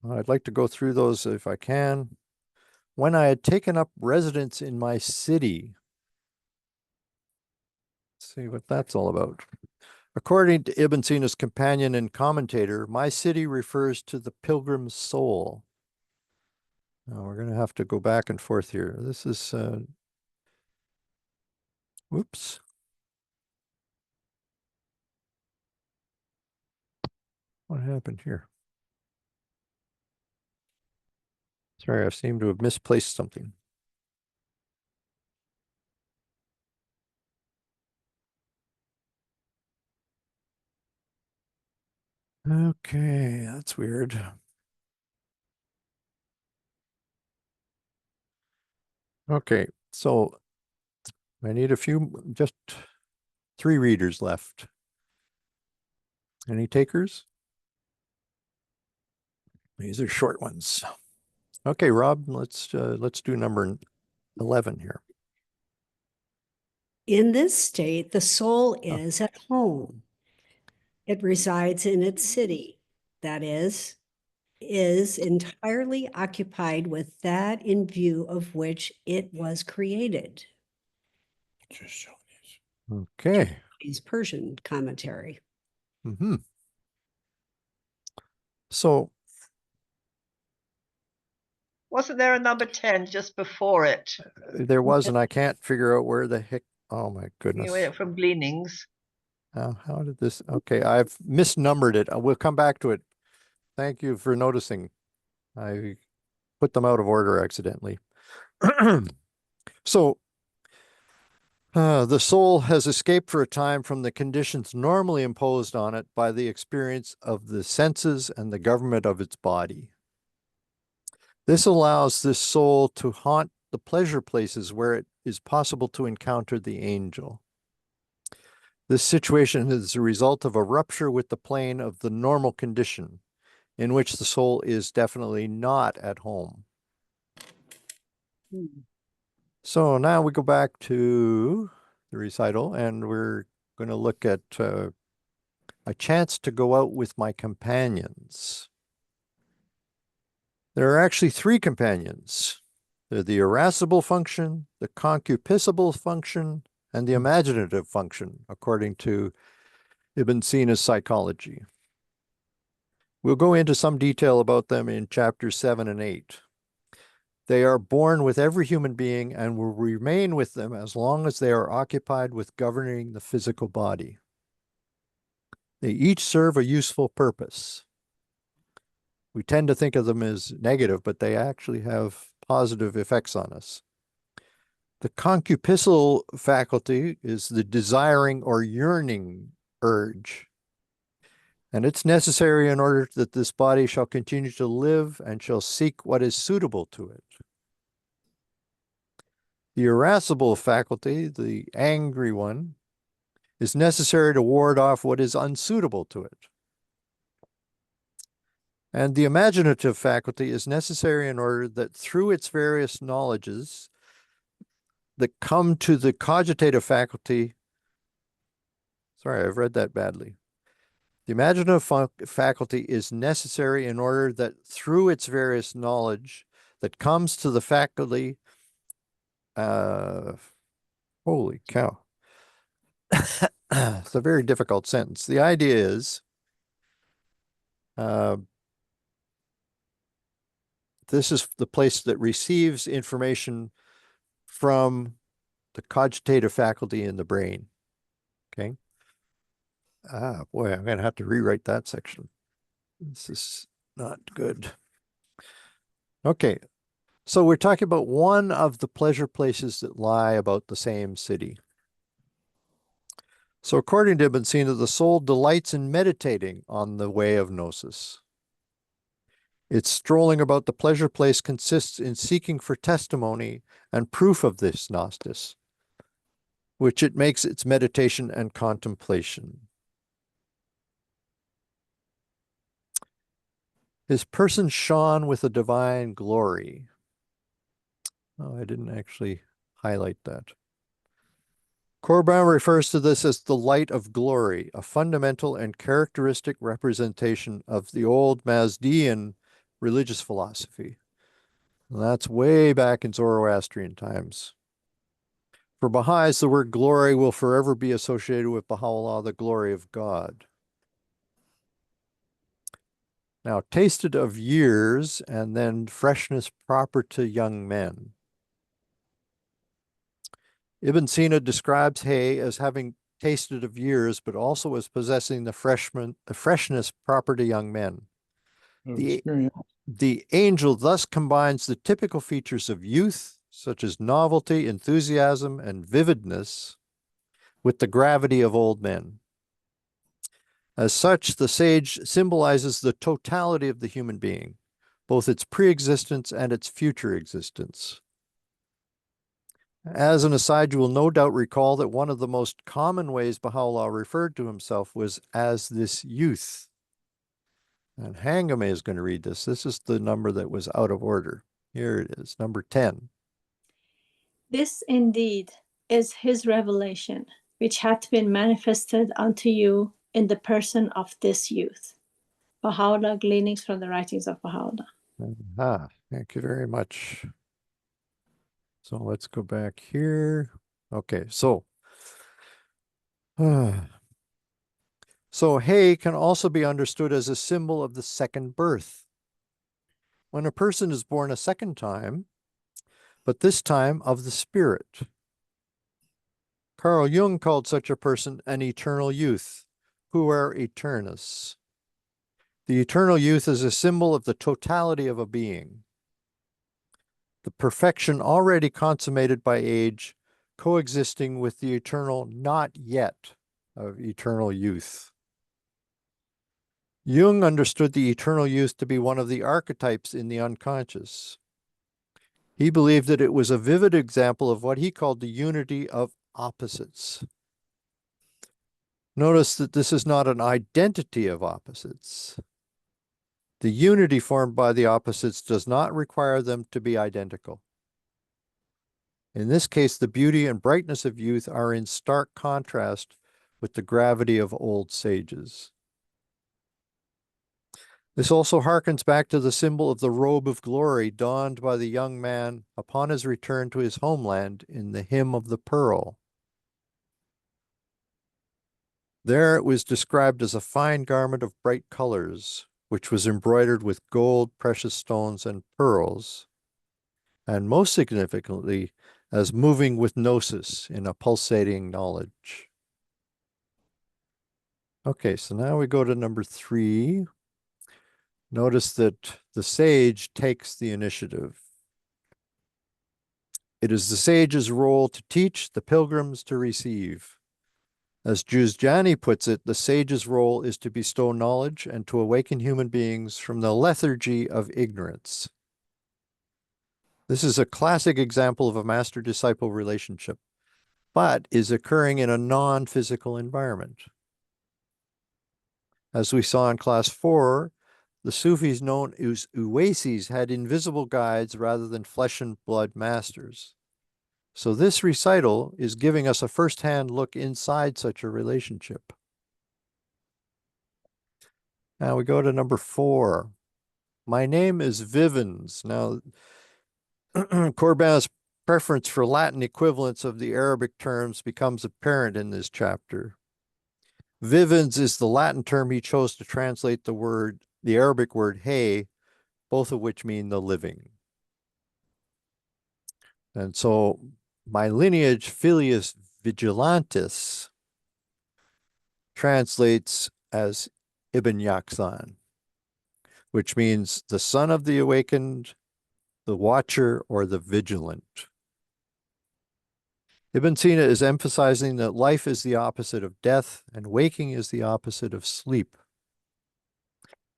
I'd like to go through those if I can. when I had taken up residence in my city. Let's see what that's all about. According to Ibn Sina's companion and commentator, my city refers to the pilgrim's soul. Now we're going to have to go back and forth here. This is, whoops. What happened here? Sorry, I seem to have misplaced something. Okay, that's weird. Okay, so I need just 3 readers left. Any takers? These are short ones. Okay, Rob, let's do number 11 here. In this state, the soul is at home. It resides in its city, that is entirely occupied with that in view of which it was created. Okay. His Persian commentary. Mm-hmm. So wasn't there a number 10 just before it? There was, and I can't figure out where the heck. Oh my goodness. From Gleanings. How did this? Okay, I've misnumbered it. We'll come back to it. Thank you for noticing. I put them out of order accidentally. So the soul has escaped for a time from the conditions normally imposed on it by the experience of the senses and the government of its body. This allows this soul to haunt the pleasure places where it is possible to encounter the angel. This situation is a result of a rupture with the plane of the normal condition, in which the soul is definitely not at home. So now we go back to the recital, and we're going to look at a chance to go out with my companions. There are actually 3 companions. They're the irascible function, the concupiscible function, and the imaginative function, according to Ibn Sina's psychology. We'll go into some detail about them in chapters 7 and 8. They are born with every human being and will remain with them as long as they are occupied with governing the physical body. They each serve a useful purpose. We tend to think of them as negative, but they actually have positive effects on us. The concupiscible faculty is the desiring or yearning urge, and it's necessary in order that this body shall continue to live and shall seek what is suitable to it. The irascible faculty, the angry one, is necessary to ward off what is unsuitable to it. And the imaginative faculty is necessary in order that through its various knowledges that come to the cogitative faculty, sorry, I've read that badly. The imaginative faculty is necessary in order that through its various knowledge that comes to the faculty, holy cow. It's a very difficult sentence. The idea is, this is the place that receives information from the cogitative faculty in the brain. Okay. Boy, I'm going to have to rewrite that section. This is not good. Okay. So we're talking about one of the pleasure places that lie about the same city. So according to Ibn Sina, the soul delights in meditating on the way of gnosis. Its strolling about the pleasure place consists in seeking for testimony and proof of this gnosis, which it makes its meditation and contemplation. His person shone with a divine glory. Oh, I didn't actually highlight that. Corban refers to this as the light of glory, a fundamental and characteristic representation of the old Mazdean religious philosophy. And that's way back in Zoroastrian times. For Baha'is, the word glory will forever be associated with Baha'u'llah, the glory of God. Now, tasted of years and then freshness proper to young men. Ibn Sina describes Hayy as having tasted of years, but also as possessing the freshness proper to young men. The angel thus combines the typical features of youth, such as novelty, enthusiasm, and vividness, with the gravity of old men. As such, the sage symbolizes the totality of the human being, both its pre-existence and its future existence. As an aside, you will no doubt recall that one of the most common ways Baha'u'llah referred to himself was as this youth. And Hangame is going to read this. This is the number that was out of order. Here it is, number 10. This indeed is his revelation, which hath been manifested unto you in the person of this youth. Baha'u'llah, gleanings from the writings of Baha'u'llah. Thank you very much. So let's go back here. Okay, so Hayy can also be understood as a symbol of the second birth. When a person is born a second time, but this time of the spirit. Carl Jung called such a person an eternal youth, puer eternus. The eternal youth is a symbol of the totality of a being. The perfection already consummated by age, coexisting with the eternal not yet of eternal youth. Jung understood the eternal youth to be one of the archetypes in the unconscious. He believed that it was a vivid example of what he called the unity of opposites. Notice that this is not an identity of opposites. The unity formed by the opposites does not require them to be identical. In this case, the beauty and brightness of youth are in stark contrast with the gravity of old sages. This also harkens back to the symbol of the robe of glory donned by the young man upon his return to his homeland in the Hymn of the Pearl. There it was described as a fine garment of bright colors, which was embroidered with gold, precious stones, and pearls, and most significantly, as moving with gnosis in a pulsating knowledge. Okay, so now we go to number 3. Notice that the sage takes the initiative. It is the sage's role to teach, the pilgrims to receive. As Juzjani puts it, the sage's role is to bestow knowledge and to awaken human beings from the lethargy of ignorance. This is a classic example of a master-disciple relationship, but is occurring in a non-physical environment. As we saw in class 4, the Sufis known as Uwaisis had invisible guides rather than flesh and blood masters. So this recital is giving us a first-hand look inside such a relationship. Now we go to number 4. My name is Vivens. Now, Corbin's preference for Latin equivalents of the Arabic terms becomes apparent in this chapter. Vivens is the Latin term he chose to translate the Arabic word Hayy, both of which mean the living. And so my lineage filius vigilantis translates as Ibn Yaqzan, which means the son of the awakened, the watcher, or the vigilant. Ibn Sina is emphasizing that life is the opposite of death and waking is the opposite of sleep.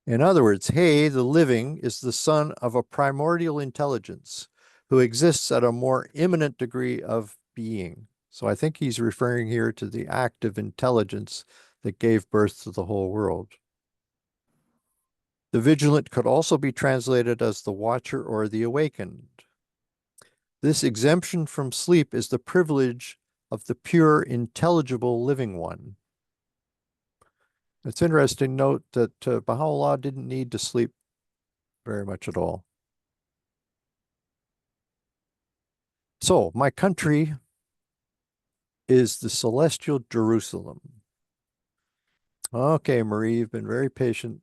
In other words, Hayy, the living, is the son of a primordial intelligence who exists at a more imminent degree of being. So I think he's referring here to the active intelligence that gave birth to the whole world. The vigilant could also be translated as the watcher or the awakened. This exemption from sleep is the privilege of the pure, intelligible living one. It's interesting to note that Baha'u'llah didn't need to sleep very much at all. So my country is the celestial Jerusalem. Okay, Marie, you've been very patient.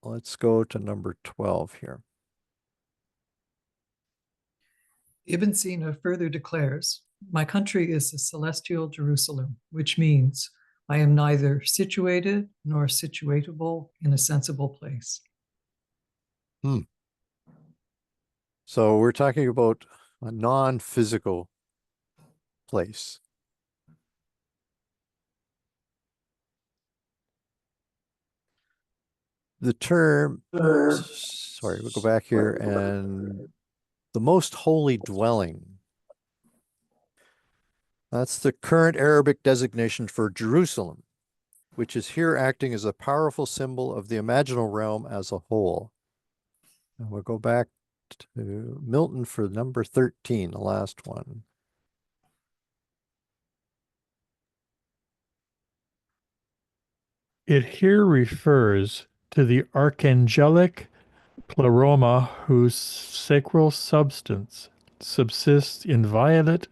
Let's go to number 12 here. Ibn Sina further declares, "My country is the celestial Jerusalem, which means I am neither situated nor situatable in a sensible place." So we're talking about a non-physical place. The term, sorry, we'll go back here, and the most holy dwelling. That's the current Arabic designation for Jerusalem, which is here acting as a powerful symbol of the imaginal realm as a whole. And we'll go back to Milton for number 13, the last one. It here refers to the archangelic pleroma whose sacral substance subsists inviolate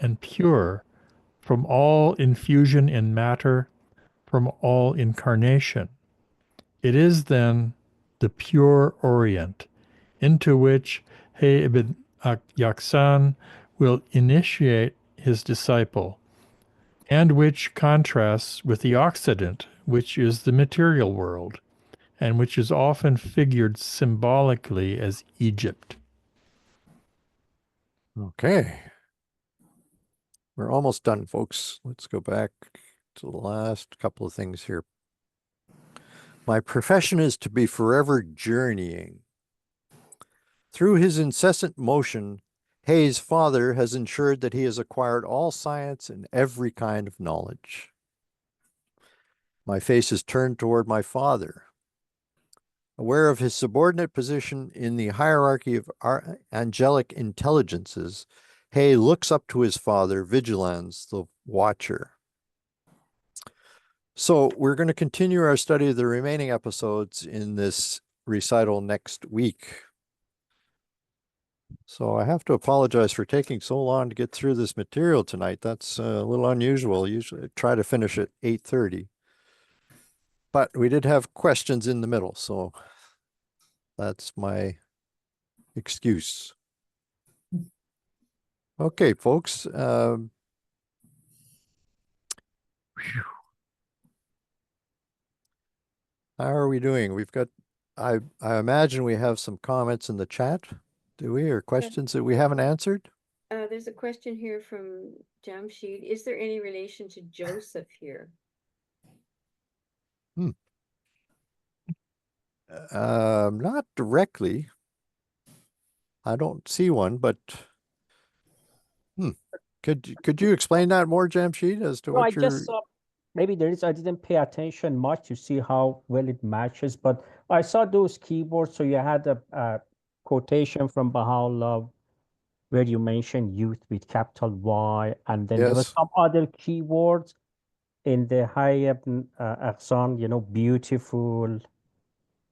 and pure from all infusion in matter, from all incarnation. It is then the pure Orient, into which Hayy ibn Yaqzan will initiate his disciple, and which contrasts with the Occident, which is the material world, and which is often figured symbolically as Egypt. Okay. We're almost done, folks. Let's go back to the last couple of things here. My profession is to be forever journeying. Through his incessant motion, Hayy's father has ensured that he has acquired all science and every kind of knowledge. My face is turned toward my father. Aware of his subordinate position in the hierarchy of angelic intelligences, Hayy looks up to his father, Vigilans, the Watcher. So we're going to continue our study of the remaining episodes in this recital next week. So I have to apologize for taking so long to get through this material tonight. That's a little unusual. Usually I try to finish at 8:30. But we did have questions in the middle, so that's my excuse. Okay, folks. How are we doing? We've got, I imagine we have some comments in the chat, do we, or questions that we haven't answered? There's a question here from Jamshid. Is there any relation to Joseph here? Not directly. I don't see one, but could you explain that more, Jamshid, as to No, what I you're... just saw maybe there is. I didn't pay attention much to see how well it matches, but I saw those keywords. So you had a quotation from Baha'u'llah where you mentioned youth with capital Y, and then there was Yes. some other keywords in the Hayy ibn Yaqzan, beautiful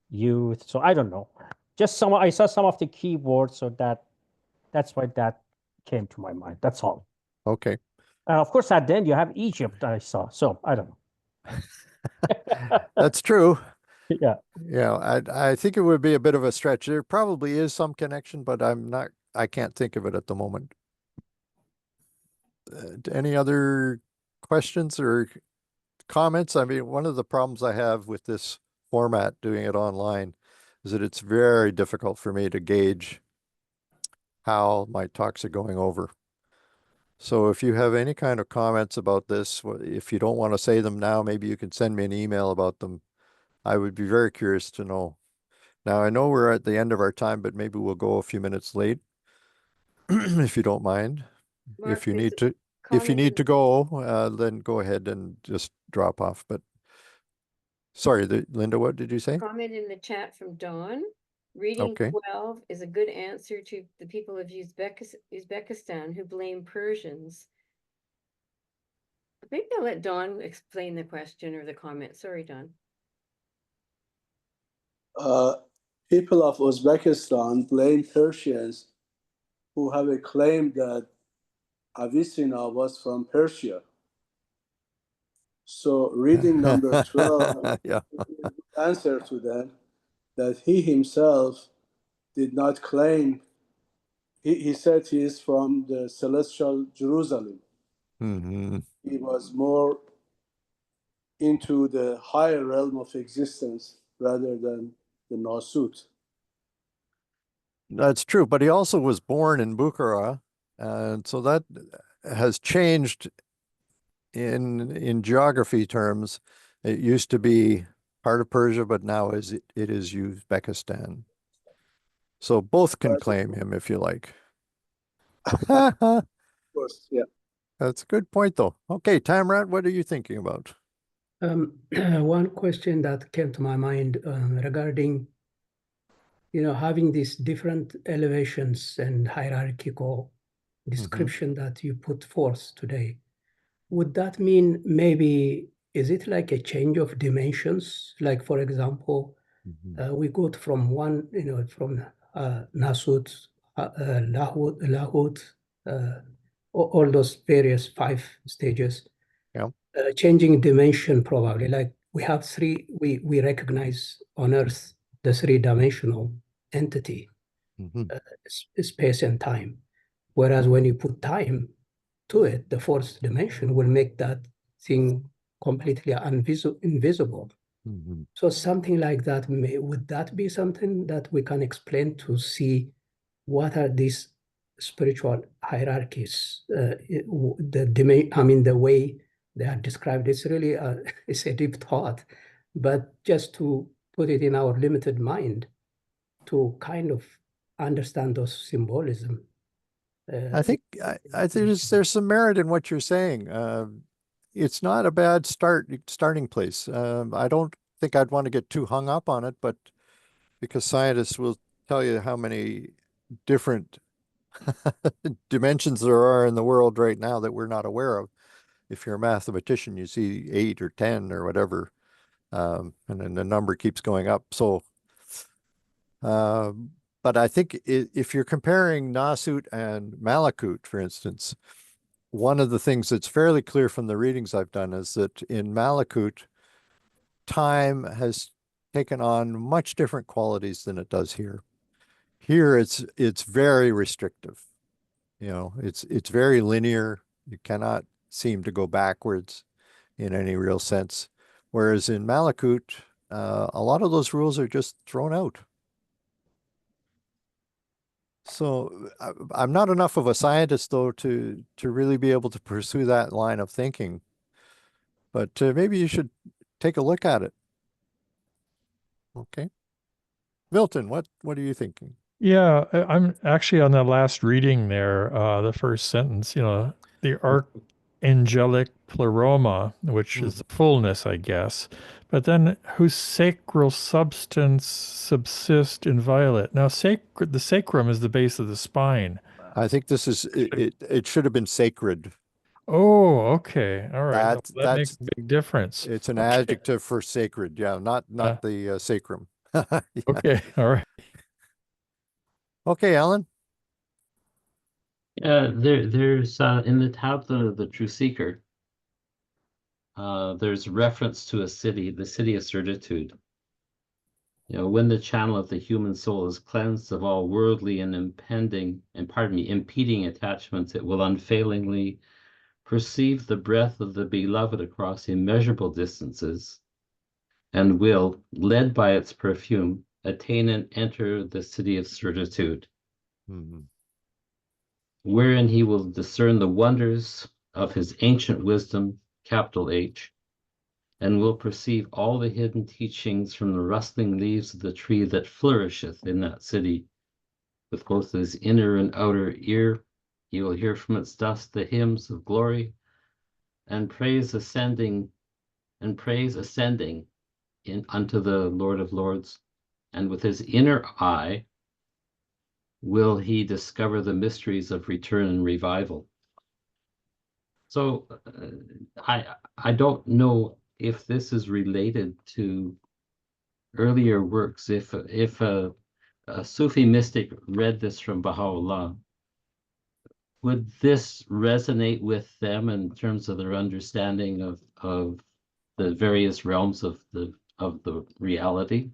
youth. So I don't know. Just some. I saw some of the keywords, so that's why that came to my mind. That's all. Okay. Of course, at the end you have Egypt. I saw. So I don't know. That's true. Yeah. Yeah, I think it would be a bit of a stretch. There probably is some connection, but I can't think of it at the moment. Any other questions or comments? I mean, one of the problems I have with this format, doing it online, is that it's very difficult for me to gauge how my talks are going over. So if you have any kind of comments about this, if you don't want to say them now, maybe you can send me an email about them. I would be very curious to know. Now, I know we're at the end of our time, but maybe we'll go a few minutes late, if you don't mind. Mark, If you there's need a to, if you comment need to go, then go ahead and just drop off. But sorry, Linda, what did you say? comment in the chat from Dawn. Reading Okay. 12 is a good answer to the people of Uzbekistan who blame Persians. Maybe I'll let Dawn explain the question or the comment. Sorry, Dawn. People of Uzbekistan blame Persians who have a claim that Avicenna was from Persia. So reading number 12 Yeah. answer to that he himself did not claim, he said he is from the celestial Jerusalem. Mm-hmm. He was more into the higher realm of existence rather than the Nasut. That's true, but he also was born in Bukhara, and so that has changed in geography terms. It used to be part of Persia, but now it is Uzbekistan. So both can claim him if you like. Of course, yeah. That's a good point, though. Okay, Tamrat, what are you thinking about? One question that came to my mind regarding, having these different elevations and hierarchical description that you put forth today. Would that mean maybe, is it like a change of dimensions? Like, for example, we go from one, from Nasut, Lahut, all those various 5 stages. Yeah. Changing dimension probably, like we have we recognize on Earth the 3-dimensional entity, space and time. Whereas when you put time to it, the 4th dimension will make that thing completely invisible. So something like that, would that be something that we can explain to see what are these spiritual hierarchies? The way they are described, it's really it's a deep thought, but just to put it in our limited mind to kind of understand those symbolism. I think there's some merit in what you're saying. It's not a bad starting place. I don't think I'd want to get too hung up on it, but because scientists will tell you how many different dimensions there are in the world right now that we're not aware of. If you're a mathematician, you see 8 or 10 or whatever, and then the number keeps going up. So, but I think if you're comparing Nasut and Malakut, for instance, one of the things that's fairly clear from the readings I've done is that in Malakut, time has taken on much different qualities than it does here. Here, it's very restrictive. It's very linear. You cannot seem to go backwards in any real sense. Whereas in Malakut, a lot of those rules are just thrown out. So I'm not enough of a scientist, though, to really be able to pursue that line of thinking. But maybe you should take a look at it. Okay. Milton, what are you thinking? Yeah, I'm actually on the last reading there, the first sentence, the archangelic pleroma, which is the fullness, I guess, but then whose sacral substance subsist inviolate. Now, the sacrum is the base of the spine. I think this is, it should have been sacred. Oh, okay. All right. That makes That's a big difference. It's an adjective for sacred. Yeah, not the sacrum. Yeah. Okay. All right. Okay, Alan. There's in the tablet of the True Seeker, there's reference to a city, the city of certitude. When the channel of the human soul is cleansed of all worldly and impeding attachments, it will unfailingly perceive the breath of the beloved across immeasurable distances, and will, led by its perfume, attain and enter the city of certitude, wherein he will discern the wonders of his ancient wisdom, capital H, and will perceive all the hidden teachings from the rustling leaves of the tree that flourisheth in that city. With both his inner and outer ear, he will hear from its dust the hymns of glory and praise ascending unto the Lord of Lords. And with his inner eye will he discover the mysteries of return and revival. So I don't know if this is related to earlier works. If a Sufi mystic read this from Baha'u'llah, would this resonate with them in terms of their understanding of the various realms of the reality?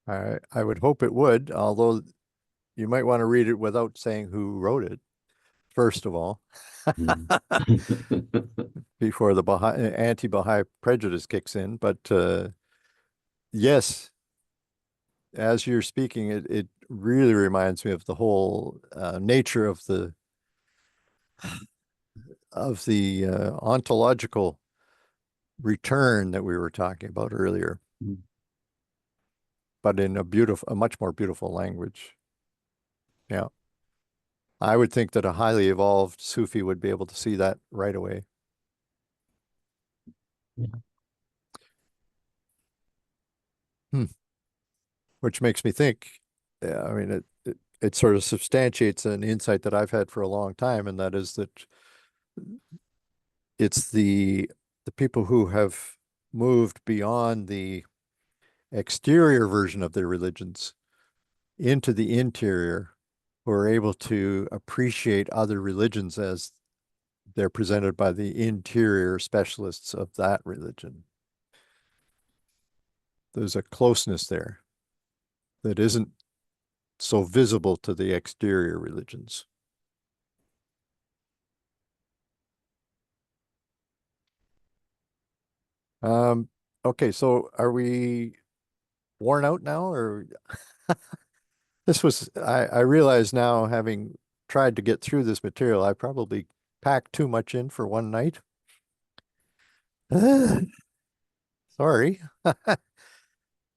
I would hope it would, although you might want to read it without saying who wrote it, first of all, before the anti-Baha'i prejudice kicks in. But yes, as you're speaking, it really reminds me of the whole nature of the ontological return that we were talking about earlier, but in a much more beautiful language. Yeah. I would think that a highly evolved Sufi would be able to see that right away. Which makes me think, I mean, it sort of substantiates an insight that I've had for a long time, and that is that it's the people who have moved beyond the exterior version of their religions into the interior who are able to appreciate other religions as they're presented by the interior specialists of that religion. There's a closeness there that isn't so visible to the exterior religions. Okay, so are we worn out now, or this was, I realize now, having tried to get through this material, I probably packed too much in for one night. Sorry.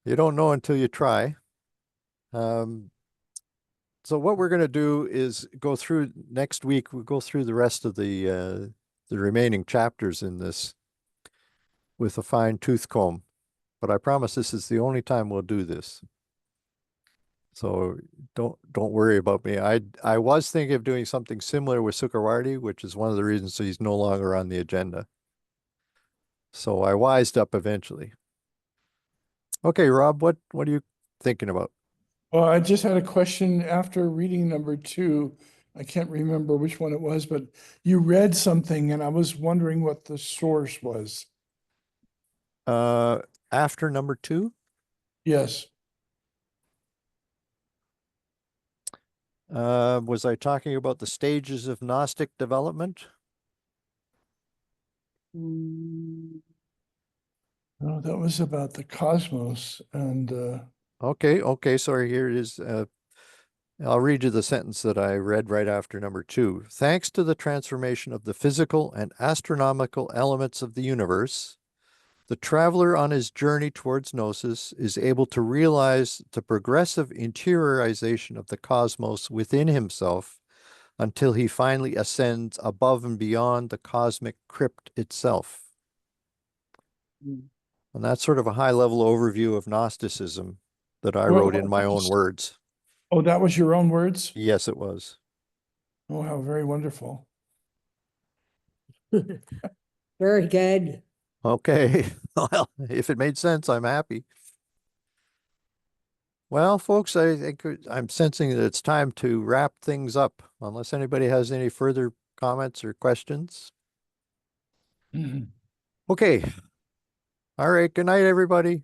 You don't know until you try. So what we're going to do is go through next week. We'll go through the rest of the remaining chapters in this with a fine tooth comb. But I promise this is the only time we'll do this. So don't worry about me. I was thinking of doing something similar with Sukawardi, which is one of the reasons he's no longer on the agenda. So I wised up eventually. Okay, Rob, what are you thinking about? Well, I just had a question after reading number 2. I can't remember which one it was, but you read something and I was wondering what the source was. After number 2? Yes. Was I talking about the stages of Gnostic development? No, that was about the cosmos and Okay, sorry, here it is. I'll read you the sentence that I read right after number 2. Thanks to the transformation of the physical and astronomical elements of the universe, the traveler on his journey towards Gnosis is able to realize the progressive interiorization of the cosmos within himself until he finally ascends above and beyond the cosmic crypt itself. And that's sort of a high-level overview of Gnosticism that I wrote in my own words. Oh, that was your own words? Yes, it was. Oh, how very wonderful. Very good. Okay. Well, if it made sense, I'm happy. Well, folks, I think I'm sensing that it's time to wrap things up, unless anybody has any further comments or questions. Okay. All right. Good night, everybody.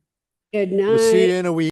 Good night. We'll see you in a week.